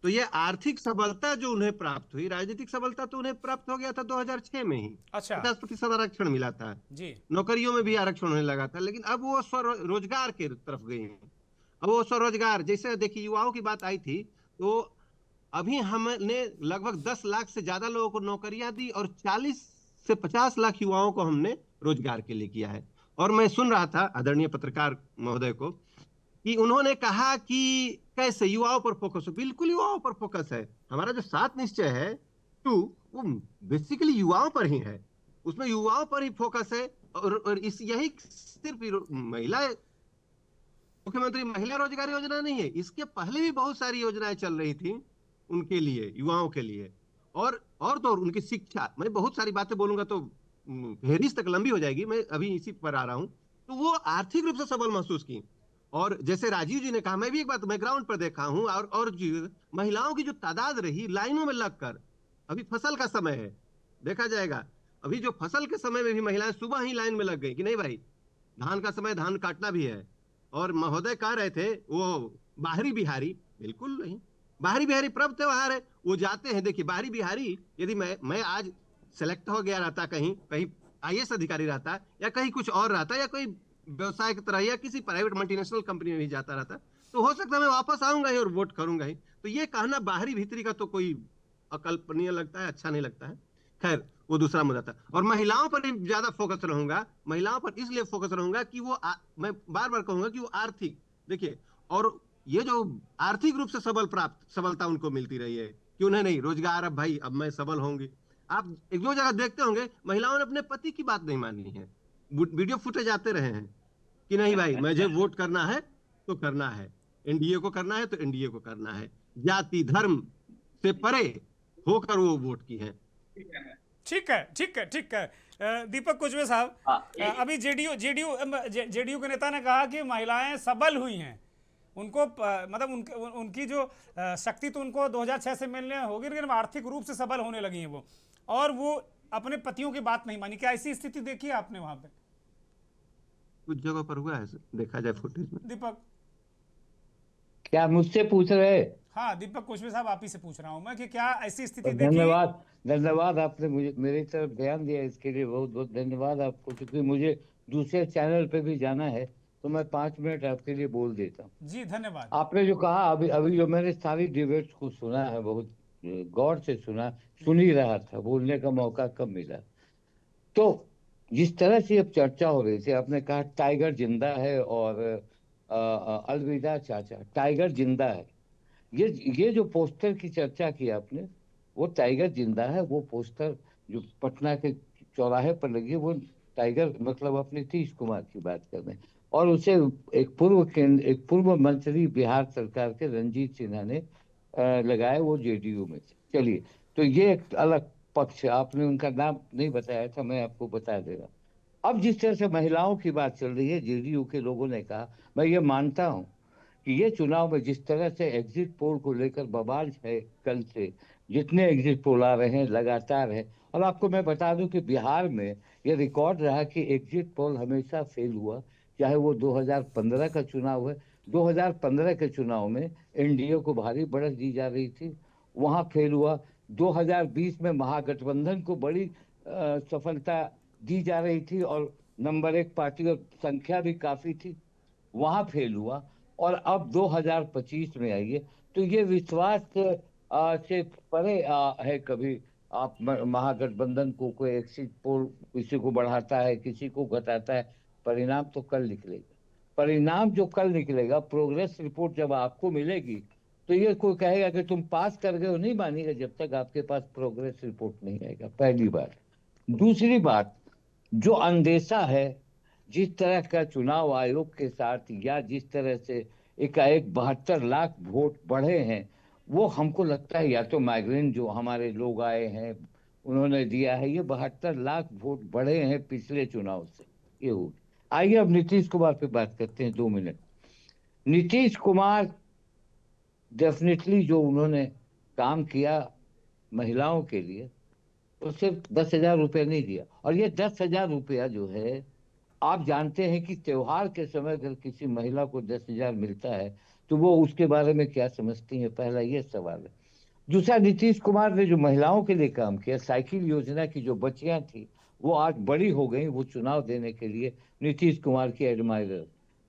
तो ये आर्थिक सबलता जो उन्हें प्राप्त हुई, राजनीतिक सबलता तो उन्हें प्राप्त हो गया था 2006 में ही। अच्छा। 50% आरक्षण मिला था, जी। नौकरियों में भी आरक्षण होने लगा था, लेकिन अब वो स्वरोजगार के तरफ गई हैं। अब वो स्वरोजगार, जैसे देखिए युवाओं की बात आई थी, तो अभी हमने लगभग 10 लाख से ज्यादा लोगों को नौकरियां दी और 40 से 50 लाख युवाओं को हमने रोजगार के लिए किया है। और मैं सुन रहा था आदरणीय पत्रकार महोदय को कि उन्होंने कहा कि कैसे युवाओं पर फोकस हो। बिल्कुल युवाओं पर फोकस है। हमारा जो 7 निश्चय है 2, वो बेसिकली युवाओं पर ही है, उसमें युवाओं पर ही फोकस है। और इस यही सिर्फ महिला मुख्यमंत्री महिला रोजगार योजना नहीं है, इसके पहले भी बहुत सारी योजनाएं चल रही थी उनके लिए, युवाओं के लिए। और तो उनकी शिक्षा, मैं बहुत सारी बातें बोलूंगा तो फेहरिस्त तक लंबी हो जाएगी, मैं अभी इसी पर आ रहा हूं। तो वो आर्थिक रूप से सबल महसूस की। और जैसे राजीव जी ने कहा, मैं भी एक बात मैं ग्राउंड पर देखा हूं, और महिलाओं की जो तादाद रही लाइनों में लगकर, अभी फसल का समय है, देखा जाएगा, अभी जो फसल के समय में भी महिलाएं सुबह ही लाइन में लग गई कि नहीं भाई धान का समय, धान काटना भी है। और महोदय कह रहे थे वो बाहरी बिहारी, बिल्कुल नहीं, बाहरी बिहारी पर्व त्योहार है, वो जाते हैं। देखिए बाहरी बिहारी, यदि मैं आज सेलेक्ट हो गया रहता, कहीं कहीं IAS अधिकारी रहता, या कहीं कुछ और रहता, या कोई व्यवसाय की तरह या किसी प्राइवेट मल्टीनेशनल कंपनी में भी जाता रहता, तो हो सकता है मैं वापस आऊंगा ही और वोट करूंगा ही। तो ये कहना बाहरी भीतरी का तो कोई अकल्पनीय लगता है, अच्छा नहीं लगता है। खैर वो दूसरा मुद्दा था। और महिलाओं पर ज्यादा फोकस रहूंगा, महिलाओं पर इसलिए फोकस रहूंगा कि वो मैं बार बार कहूंगा कि वो आर्थिक, देखिए, और ये जो आर्थिक रूप से सबलता उनको मिलती रही है कि उन्हें नहीं रोजगार, अब भाई अब मैं सबल होंगी। आप एक दो जगह देखते होंगे महिलाओं ने अपने पति की बात नहीं मानी है, वीडियो फुटेज आते रहे हैं कि नहीं भाई मुझे वोट करना है तो करना है, NDA को करना है तो NDA को करना है, जाति धर्म से परे होकर वो वोट की है। ठीक है, ठीक है, ठीक है। दीपक कुचवे साहब, अभी जेडीयू के नेता ने कहा कि महिलाएं सबल हुई हैं, उनको मतलब उनकी जो शक्ति तो उनको 2006 से मिलने होगी, लेकिन आर्थिक रूप से सबल होने लगी हैं वो, और वो अपने पतियों की बात नहीं मानी। क्या ऐसी स्थिति देखी है आपने वहां पे? कुछ जगह पर हुआ है, देखा जाए फुटेज में। दीपक, क्या मुझसे पूछ रहे? हाँ दीपक कुचवे साहब, आप ही से पूछ रहा हूं मैं कि क्या ऐसी स्थिति देखी? धन्यवाद, धन्यवाद आपने मुझे मेरी तरफ ध्यान दिया, इसके लिए बहुत बहुत धन्यवाद आपको। क्योंकि मुझे दूसरे चैनल पे भी जाना है, तो मैं 5 मिनट आपके लिए बोल देता हूँ। जी धन्यवाद। आपने जो कहा, अभी जो मैंने सारी डिबेट्स को सुना है, बहुत गौर से सुन ही रहा था, बोलने का मौका कम मिला। तो जिस तरह से अब चर्चा हो रही थी, आपने कहा टाइगर जिंदा है और अलविदा चाचा, टाइगर जिंदा है। ये जो पोस्टर की चर्चा की आपने, वो टाइगर जिंदा है। वो पोस्टर जो पटना के चौराहे पर लगी, वो टाइगर मतलब अपने नीतीश कुमार की बात कर रहे हैं, और उसे एक पूर्व मंत्री बिहार सरकार के रंजीत सिन्हा ने लगाया, वो JDU में से। चलिए, तो ये एक अलग पक्ष है, आपने उनका नाम नहीं बताया था, मैं आपको बता दे रहा। अब जिस तरह से महिलाओं की बात चल रही है, JDU के लोगों ने कहा, मैं ये मानता हूं कि ये चुनाव में जिस तरह से एग्जिट पोल को लेकर बवाल है, कल से जितने एग्जिट पोल आ रहे हैं लगातार है, और आपको मैं बता दूं कि बिहार में ये रिकॉर्ड रहा कि एग्जिट पोल हमेशा फेल हुआ, चाहे वो 2015 का चुनाव है। 2015 के चुनाव में NDA को भारी बढ़त दी जा रही थी, वहां फेल हुआ। 2020 में महागठबंधन को बड़ी सफलता दी जा रही थी और नंबर 1 पार्टी और संख्या भी काफी थी, वहां फेल हुआ। और अब 2025 में आइए तो ये विश्वास से परे है। कभी आप महागठबंधन को कोई एग्जिट पोल किसी को बढ़ाता है, किसी को घटाता है, परिणाम तो कल निकलेगा। परिणाम जो कल निकलेगा, प्रोग्रेस रिपोर्ट जब आपको मिलेगी, तो ये कोई कहेगा कि तुम पास कर गए हो, नहीं मानेगा जब तक आपके पास प्रोग्रेस रिपोर्ट नहीं आएगा, पहली बात। दूसरी बात, जो अंदेशा है, जिस तरह का चुनाव आयोग के साथ, या जिस तरह से एकाएक 72 लाख वोट बढ़े हैं, वो हमको लगता है या तो माइग्रेंट जो हमारे लोग आए हैं उन्होंने दिया है। ये 72 लाख वोट बढ़े हैं पिछले चुनाव से, ये हो। आइए अब नीतीश कुमार पे बात करते हैं 2 मिनट। नीतीश कुमार डेफिनेटली जो उन्होंने काम किया महिलाओं के लिए, तो सिर्फ 10,000 रुपये नहीं दिया। और ये 10,000 रुपया जो है, आप जानते हैं कि त्योहार के समय अगर किसी महिला को 10,000 मिलता है तो वो उसके बारे में क्या समझती है, पहला ये सवाल है। दूसरा, नीतीश कुमार ने जो महिलाओं के लिए काम किया, साइकिल योजना की जो बच्चियां थी वो आज बड़ी हो गई, वो चुनाव देने के लिए नीतीश कुमार की एडमायरर।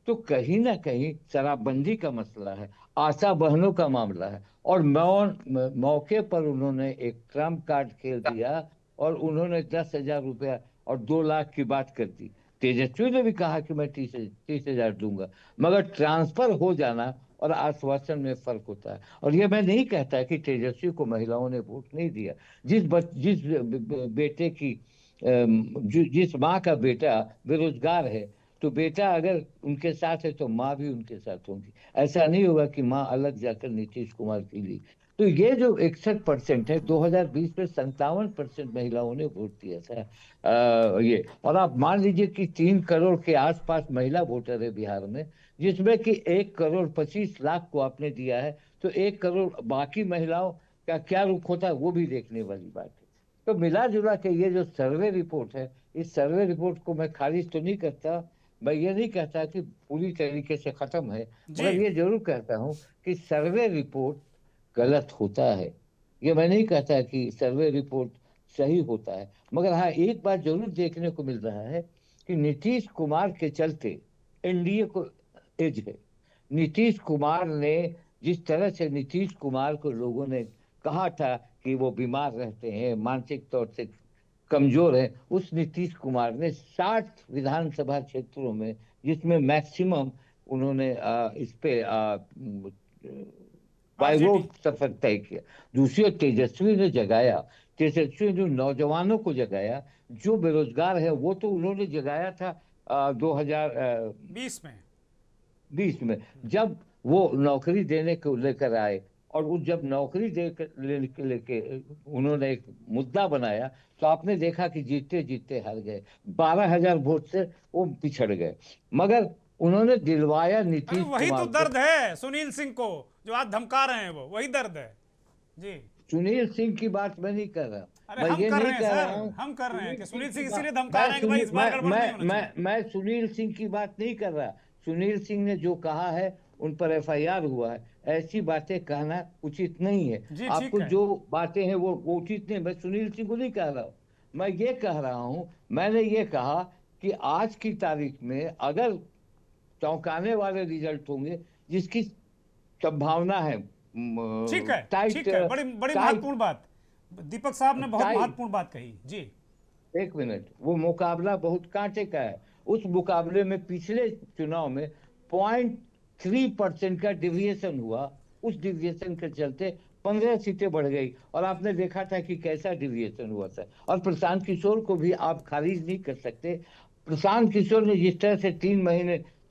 तो कहीं ना कहीं शराबबंदी का मसला है, आशा बहनों का मामला है, और मौके पर उन्होंने एक ट्रम्प कार्ड खेल दिया और उन्होंने 10,000 रुपया और 2 लाख की बात कर दी। तेजस्वी ने भी कहा कि मैं 30,000 दूंगा, मगर ट्रांसफर हो जाना और आश्वासन में फर्क होता है। और ये मैं नहीं कहता कि तेजस्वी को महिलाओं ने वोट नहीं दिया। जिस बेटे की जिस माँ का बेटा बेरोजगार है, तो बेटा अगर उनके साथ है तो माँ भी उनके साथ होंगी। ऐसा नहीं होगा कि माँ अलग जाकर नीतीश कुमार के लिए। तो ये जो 61% है, 2020 में 57% महिलाओं ने वोट दिया था ये। और आप मान लीजिए कि 3 करोड़ के आसपास महिला वोटर है बिहार में, जिसमें कि 1,25,00,000 को आपने दिया है, तो 1 करोड़ बाकी महिलाओं का क्या रुख होता है वो भी देखने वाली बात है। तो मिला जुला के ये जो सर्वे रिपोर्ट है, इस सर्वे रिपोर्ट को मैं खारिज तो नहीं करता, मैं ये नहीं कहता कि पूरी तरीके से खत्म है, मगर ये जरूर कहता हूँ कि सर्वे रिपोर्ट गलत होता है। ये मैं नहीं कहता कि सर्वे रिपोर्ट सही होता है, मगर हाँ एक बात जरूर देखने को मिल रहा है कि नीतीश कुमार के चलते एनडीए को एज है। नीतीश कुमार ने जिस तरह से नीतीश कुमार को लोगों ने कहा था कि वो बीमार रहते हैं, मानसिक तौर से कमजोर है, उस नीतीश कुमार ने 60 विधानसभा क्षेत्रों में, जिसमें मैक्सिमम उन्होंने इस पे बाय रोड सफर तय किया। दूसरी ओर तेजस्वी ने जगाया, तेजस्वी ने नौजवानों को जगाया, जो बेरोजगार है वो तो उन्होंने जगाया था 2020 में, जब वो नौकरी देने को लेकर आए, और वो जब नौकरी लेके उन्होंने एक मुद्दा बनाया, तो आपने देखा कि जीतते जीतते हार गए, 12,000 वोट से वो पिछड़ गए। मगर उन्होंने दिलवाया नीतीश कुमार। वही तो दर्द है सुनील सिंह को, जो आज धमका रहे हैं, वो वही दर्द है जी। सुनील सिंह की बात मैं नहीं कर रहा, अरे हम कर रहे हैं सर, हम कर रहे हैं कि सुनील सिंह इसीलिए धमका रहे हैं कि भाई इस बार गड़बड़ नहीं होना चाहिए। मैं सुनील सिंह की बात नहीं कर रहा। सुनील सिंह ने जो कहा है, उन पर एफआईआर हुआ है, ऐसी बातें कहना उचित नहीं है। आपको जो बातें हैं वो उचित नहीं। मैं सुनील सिंह को नहीं कह रहा हूँ, मैं ये कह रहा हूँ, मैंने ये कहा कि आज की तारीख में अगर चौंकाने वाले रिजल्ट होंगे, जिसकी संभावना है, ठीक है, बड़ी महत्वपूर्ण बात दीपक साहब ने बहुत महत्वपूर्ण बात कही जी। एक मिनट, वो मुकाबला बहुत कांटे का है। उस मुकाबले में पिछले चुनाव में 0.3% का डिविएशन हुआ, उस डिविएशन के चलते 15 सीटें बढ़ गई, और आपने देखा था कि कैसा डिविएशन हुआ था। और प्रशांत किशोर को भी आप खारिज नहीं कर सकते। प्रशांत किशोर ने जिस तरह से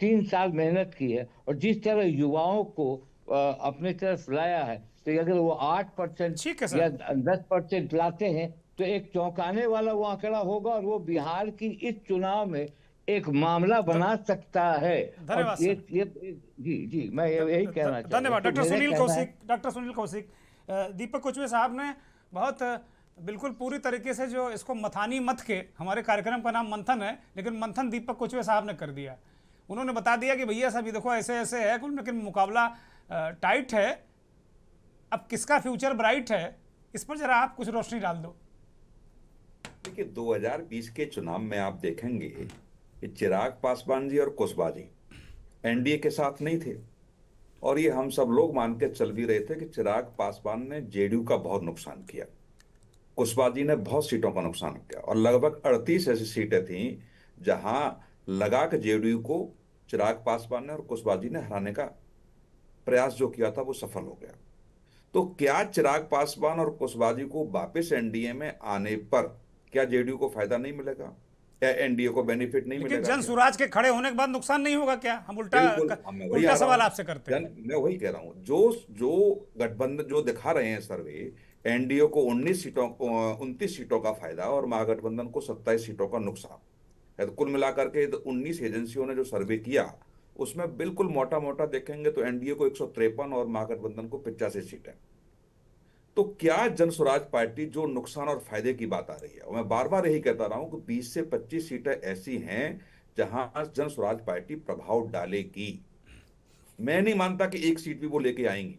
3 साल मेहनत की है, और जिस तरह युवाओं को अपने तरफ लाया है, तो अगर वो 8% या 10% लाते हैं, तो एक चौंकाने वाला वो आंकड़ा होगा, और वो बिहार की इस चुनाव में एक मामला बना सकता है। धन्यवाद जी मैं यही कहना चाहता हूं। धन्यवाद डॉक्टर सुनील कौशिक। दीपक कुचवे साहब ने बहुत बिल्कुल पूरी तरीके से जो इसको मथानी मत के, हमारे कार्यक्रम का नाम मंथन है, लेकिन मंथन दीपक कुचवे साहब ने कर दिया। उन्होंने बता दिया कि भैया साहब देखो ऐसे ऐसे है, लेकिन मुकाबला टाइट है, अब किसका फ्यूचर ब्राइट है, इस पर जरा आप कुछ रोशनी डाल दो। देखिए 2020 के चुनाव में आप देखेंगे कि चिराग पासवान जी और कुशवाहा जी एनडीए के साथ नहीं थे, और ये हम सब लोग मान के चल भी रहे थे कि चिराग पासवान ने जेडीयू का बहुत नुकसान किया, कुशवाहा जी ने बहुत सीटों का नुकसान किया, और लगभग 38 ऐसी सीटें थीं जहां लगा के जेडीयू को चिराग पासवान ने और कुशवाहा जी ने हराने का प्रयास जो किया था वो सफल हो गया। तो क्या चिराग पासवान और कुशवाहा जी को वापस एनडीए में आने पर क्या जेडीयू को फायदा नहीं मिलेगा, या एनडीए को बेनिफिट नहीं मिलेगा? जन स्वराज के खड़े होने के बाद नुकसान नहीं होगा क्या? हम उल्टा सवाल आपसे करते हैं। मैं वही कह रहा हूं, जो गठबंधन जो दिखा रहे हैं सर्वे, एनडीए को 29 सीटों का फायदा और महागठबंधन को 27 सीटों का नुकसान है। तो कुल मिलाकर के 19 एजेंसियों ने जो सर्वे किया, उसमें बिल्कुल मोटा मोटा देखेंगे तो एनडीए को 153 और महागठबंधन को 85 सीटें। तो क्या जन स्वराज पार्टी जो नुकसान और फायदे की बात आ रही है, और मैं बार बार यही कहता रहा हूं कि 20 से 25 सीटें ऐसी हैं जहां जन स्वराज पार्टी प्रभाव डालेगी। मैं नहीं मानता कि एक सीट भी वो लेके आएंगी,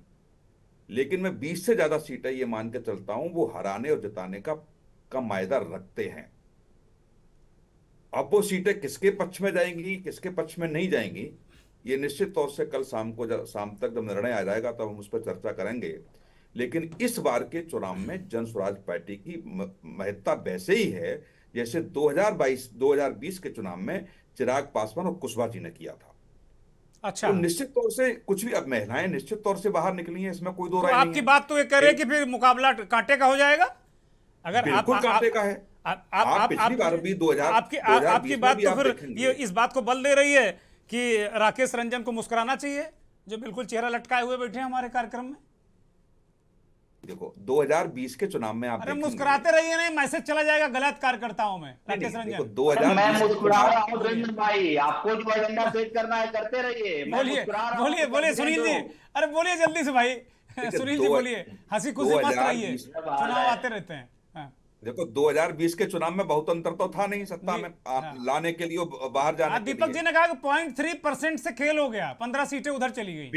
लेकिन मैं 20 से ज्यादा सीटें ये मान के चलता हूं वो हराने और जिताने का मायदा रखते हैं। अब वो सीटें किसके पक्ष में जाएंगी, किसके पक्ष में नहीं जाएंगी, ये निश्चित तौर से कल शाम तक जब निर्णय आ जाएगा तब हम उस पर चर्चा करेंगे। लेकिन इस बार के चुनाव में जन स्वराज पार्टी की महत्ता वैसे ही है जैसे 2020 के चुनाव में चिराग पासवान और कुशवाहा जी ने किया था। अच्छा, तो निश्चित तौर से कुछ भी, अब महिलाएं निश्चित तौर से बाहर निकली हैं, इसमें कोई दो राय नहीं है। आपकी बात तो ये कह रहे हैं कि फिर मुकाबला कांटे का हो जाएगा। अगर बिल्कुल कांटे का है। आप पिछली बार भी 2020 आपकी बात तो फिर ये इस बात को बल दे रही है कि राकेश रंजन को मुस्कुराना चाहिए, जो बिल्कुल चेहरा लटकाए हुए बैठे हैं हमारे कार्यक्रम में। देखो 2020 के चुनाव में आप अरे मुस्कुराते रहिए, नहीं मैसेज चला जाएगा गलत कार्यकर्ताओं में। राकेश रंजन, मैं मुस्कुरा रहा हूं रंजन भाई, आपको जो एजेंडा सेट करना है करते रहिए। बोलिए सुनील जी, अरे बोलिए जल्दी से भाई। सुनील जी बोलिए, हंसी खुशी मत रहिए, चुनाव आते रहते हैं। देखो 2020 के चुनाव में बहुत अंतर तो था नहीं सत्ता में लाने के लिए, बाहर जाने के लिए। दीपक जी ने कहा कि 0.3% से खेल हो गया, 15 सीटें उधर चली गई।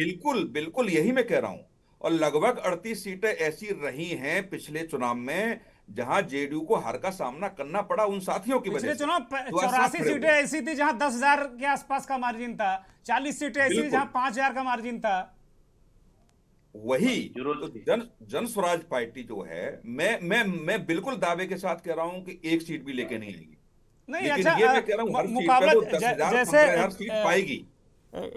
बिल्कुल यही मैं कह रहा हूं। और लगभग 38 सीटें ऐसी रही हैं पिछले चुनाव में जहां जेडीयू को हार का सामना करना पड़ा उन साथियों की पिछले वजह से। चुनाव तो ऐसा 84 खड़े सीटें हुए। ऐसी थी जहां 10,000 के आसपास का मार्जिन था, 40 सीटें ऐसी थी बिल्कुल। जहां 5,000 का मार्जिन था। वही तो जन स्वराज पार्टी जो है, मैं बिल्कुल दावे के साथ कह रहा हूं कि एक सीट भी लेके नहीं आएगी। नहीं, लेकिन अच्छा, ये मैं कह रहा हूं हर सीट मुकाबला पे वो 10,000 जैसे 15,000 सीट पाएगी।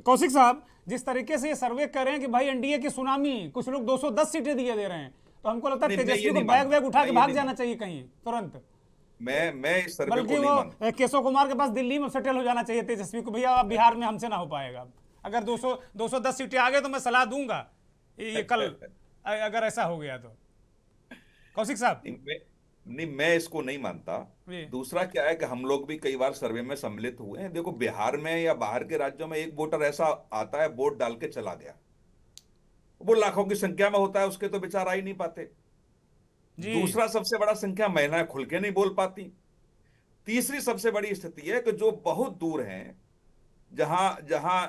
कौशिक साहब, जिस तरीके से ये सर्वे कर रहे हैं कि भाई एनडीए की सुनामी, कुछ लोग 210 सीटें दिए दे रहे हैं, तो हमको लगता है नहीं, मैं तेजस्वी ये को नहीं बैग मानता। उठा के मैं ये भाग नहीं जाना मानता। चाहिए कहीं तुरंत। मैं इस सर्वे बल्कि को नहीं वो मानता। केशव कुमार के पास दिल्ली में सेटल हो जाना चाहिए तेजस्वी को, भैया अब बिहार में हमसे ना हो पाएगा। अगर 210 सीटें आ गए तो मैं सलाह दूंगा ये कल, अगर ऐसा हो गया तो। कौशिक साहब, नहीं, मैं इसको नहीं मानता। दूसरा क्या है कि हम लोग भी कई बार सर्वे में सम्मिलित हुए हैं। देखो, बिहार में या बाहर के राज्यों में एक वोटर ऐसा आता है, वोट डाल के चला गया, वो लाखों की संख्या में होता है, उसके तो विचार आ ही नहीं पाते। दूसरा सबसे बड़ा संख्या, महिलाएं खुल के नहीं बोल पाती। तीसरी सबसे बड़ी स्थिति है कि जो बहुत दूर हैं, जहां जहां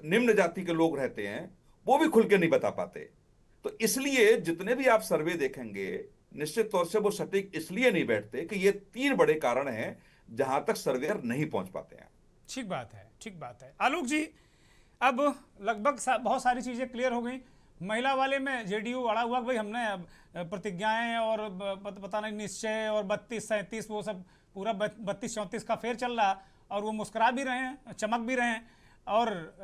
निम्न जाति के लोग रहते हैं, वो भी खुल के नहीं बता पाते। तो इसलिए जितने भी आप सर्वे देखेंगे, निश्चित तौर से वो सटीक इसलिए नहीं बैठते कि ये 3 बड़े कारण हैं जहां तक सर्वेयर नहीं पहुंच पाते हैं। ठीक बात है, ठीक बात है। आलोक जी, अब लगभग बहुत सारी चीज़ें क्लियर हो गई। महिला वाले में जेडीयू अड़ा हुआ, भाई हमने प्रतिज्ञाएं और पता नहीं निश्चय और 32-37 वो सब पूरा 32-34 का फेर चल रहा, और वो मुस्कुरा भी रहे हैं, चमक भी रहे हैं, और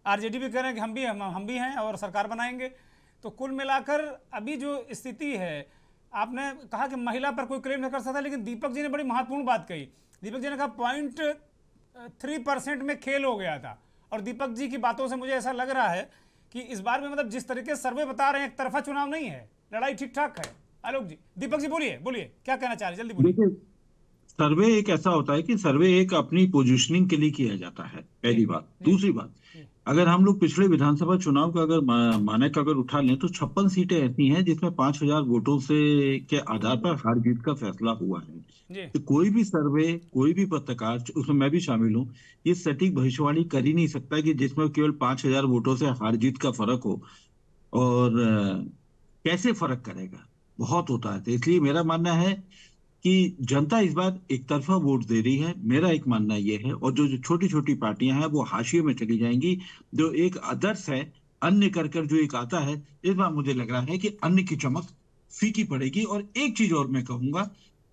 आरजेडी भी कह रहे हैं कि हम भी हैं और सरकार बनाएंगे। तो कुल मिलाकर अभी जो स्थिति है, आपने कहा कि महिला पर कोई क्लेम नहीं कर सकता, लेकिन दीपक जी ने बड़ी महत्वपूर्ण बात कही। दीपक जी ने कहा 0.3% में खेल हो गया था, और दीपक जी की बातों से मुझे ऐसा लग रहा है कि इस बार में मतलब जिस तरीके से सर्वे बता रहे हैं, एक तरफा चुनाव नहीं है, लड़ाई ठीक ठाक है। आलोक जी, दीपक जी बोलिए क्या कहना चाह रहे हैं, जल्दी बोलिए। देखिए, सर्वे एक ऐसा होता है कि सर्वे एक अपनी पोजीशनिंग के लिए किया जाता है, पहली बात। दूसरी बात, अगर हम लोग पिछले विधानसभा चुनाव का अगर मानक अगर उठा लें तो 56 सीटें ऐसी हैं जिसमें 5,000 वोटों से के आधार पर हार जीत का फैसला हुआ है। तो कोई भी सर्वे, कोई भी पत्रकार, उसमें मैं भी शामिल हूँ, ये सटीक भविष्यवाणी कर ही नहीं सकता कि जिसमें केवल 5,000 वोटों से हार जीत का फर्क हो। और कैसे फर्क करेगा, बहुत होता है। तो इसलिए मेरा मानना है कि जनता इस बार एक तरफा वोट दे रही है, मेरा एक मानना यह है। और जो छोटी छोटी पार्टियां हैं वो हाशिए में चली जाएंगी। जो एक आदर्श है, अन्य कर जो एक आता है, इस बार मुझे लग रहा है कि अन्य की चमक फीकी पड़ेगी। और एक चीज और मैं कहूंगा,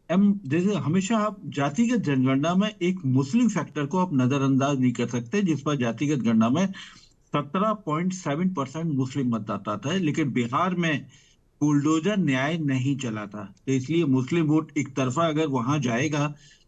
जैसे हमेशा आप जातिगत जनगणना में एक मुस्लिम फैक्टर को आप नजरअंदाज नहीं कर सकते, जिस पर जातिगत गणना में 17.7% मुस्लिम मतदाता था, लेकिन बिहार में बुलडोजर न्याय नहीं चला था। तो इसलिए मुस्लिम वोट एक तरफा अगर वहां जाएगा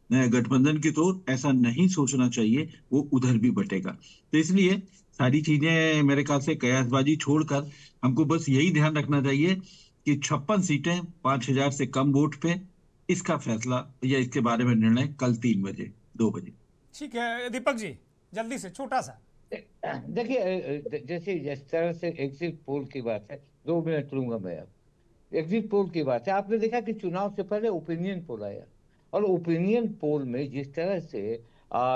गठबंधन की, तो ऐसा नहीं सोचना चाहिए, वो उधर भी बटेगा। तो इसलिए सारी चीजें मेरे ख्याल से कयासबाजी छोड़कर हमको बस यही ध्यान रखना चाहिए कि 56 सीटें 5,000 से कम वोट पे, इसका फैसला या इसके बारे में निर्णय कल 3 बजे 2 बजे। ठीक है दीपक जी, जल्दी से छोटा सा। देखिए, जैसे जिस तरह से एग्जिट पोल की बात है, 2 मिनट लूंगा मैं। अब एग्जिट पोल की बात है, आपने देखा कि चुनाव से पहले ओपिनियन पोल आया, और ओपिनियन पोल में जिस तरह से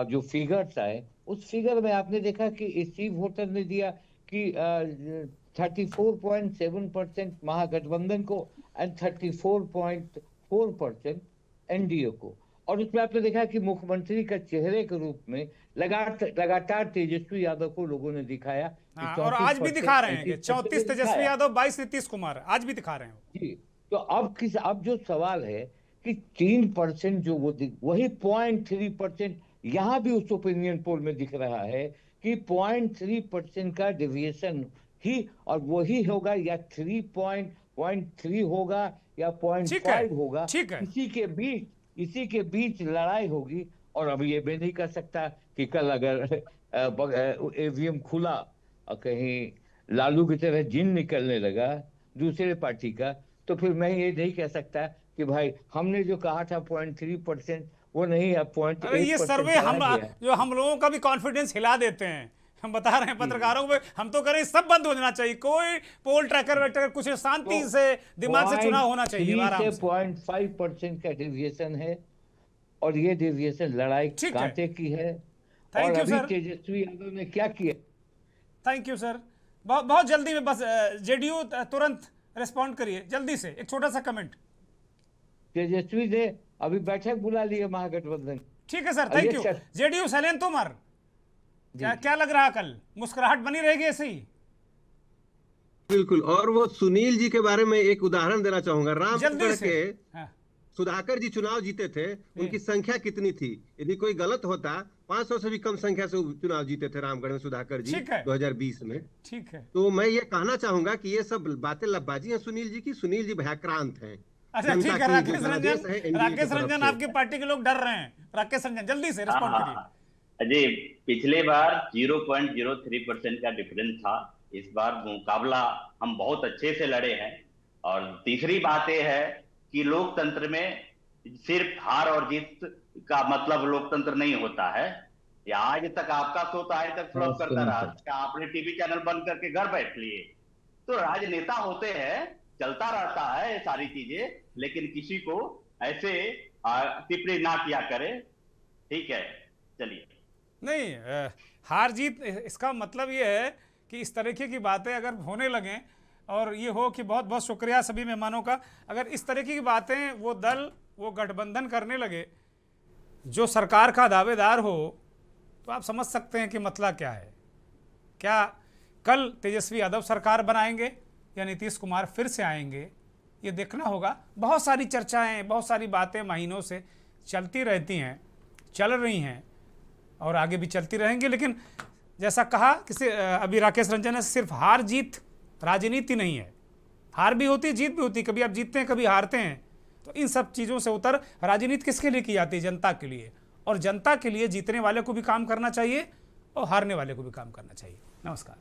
जो फिगर्स आए, उस फिगर में आपने देखा कि एससी वोटर ने दिया कि 34.7% महागठबंधन को एंड 34.4% एनडीए को। और उसमें आपने देखा कि मुख्यमंत्री का चेहरे के रूप में लगातार तेजस्वी यादव को लोगों ने दिखाया। और आज भी दिखा रहे हैं कि 34 तेजस्वी यादव, 22 नीतीश कुमार, आज भी दिखा रहे हैं जी। तो अब जो सवाल है कि 3% जो वही 0.3% यहाँ भी उस ओपिनियन पोल में दिख रहा है कि 0.3% का डेविएशन ही, और वही होगा या 3.3 होगा या 0.5 होगा, इसी के बीच लड़ाई होगी। और अब ये भी नहीं कर सकता कि कल अगर ईवीएम खुला और कहीं लालू की तरह जिन निकलने लगा दूसरे पार्टी का, तो फिर मैं ये नहीं कह सकता कि भाई हमने जो कहा था 0.3% वो नहीं है, 0.8%। ये सर्वे हम लोगों का भी कॉन्फिडेंस हिला देते हैं। हम बता रहे हैं पत्रकारों को, हम तो कह रहे हैं सब बंद हो जाना चाहिए, कोई पोल ट्रैकर कुछ शांति से दिमाग से चुनाव होना चाहिए। 0.5% का डेविएशन है, और ये डेविएशन लड़ाई कांटे की है। और अभी तेजस्वी यादव ने क्या किया? Thank you sir. बहुत जल्दी में बस जेडीयू तुरंत रिस्पॉन्ड करिए जल्दी से, एक छोटा सा कमेंट। तेजस्वी ने अभी बैठक बुला ली है महागठबंधन। ठीक है sir, thank you. JDU Shailendra Tomar, क्या लग रहा है, कल मुस्कुराहट बनी रहेगी ऐसे ही? बिल्कुल। और वो सुनील जी के बारे में एक उदाहरण देना चाहूंगा। रामगढ़ के सुधाकर जी चुनाव जीते थे, उनकी संख्या कितनी थी? यदि कोई गलत होता 500 से भी कम संख्या से चुनाव जीते थे रामगढ़ में सुधाकर जी 2020 में। ठीक है। तो मैं ये कहना चाहूंगा कि ये सब बातें लब्बाजी है सुनील जी की। सुनील जी भयाक्रांत हैं। अच्छा ठीक है, राकेश रंजन आपकी पार्टी के लोग डर रहे हैं। राकेश रंजन जल्दी से रिस्पॉन्ड करिए। जी, पिछले बार 0.03% का डिफरेंस था, इस बार मुकाबला हम बहुत अच्छे से लड़े हैं। और तीसरी बात यह है कि लोकतंत्र में सिर्फ हार और जीत का मतलब लोकतंत्र नहीं होता है। या आज तक आपका शो तो आज तक फ्लॉप करता रहा, आपने टीवी चैनल बंद करके घर बैठ लिए। तो राजनेता होते हैं, चलता रहता है ये सारी चीजें, लेकिन किसी को ऐसे टिप्पणी ना किया करे। ठीक है, चलिए। नहीं, हार जीत इसका मतलब ये है कि इस तरीके की बातें अगर होने लगें और ये हो कि बहुत बहुत शुक्रिया सभी मेहमानों का, अगर इस तरीके की बातें वो दल वो गठबंधन करने लगे जो सरकार का दावेदार हो, तो आप समझ सकते हैं कि मसला क्या है। क्या कल तेजस्वी यादव सरकार बनाएंगे या नीतीश कुमार फिर से आएंगे, ये देखना होगा। बहुत सारी चर्चाएं, बहुत सारी बातें महीनों से चलती रहती हैं, चल रही हैं और आगे भी चलती रहेंगी। लेकिन जैसा कहा किसी अभी राकेश रंजन ने, सिर्फ हार जीत राजनीति नहीं है। हार भी होती है, जीत भी होती है, कभी आप जीतते हैं, कभी हारते हैं। तो इन सब चीज़ों से उतर राजनीति किसके लिए की जाती है? जनता के लिए। और जनता के लिए जीतने वाले को भी काम करना चाहिए और हारने वाले को भी काम करना चाहिए। नमस्कार।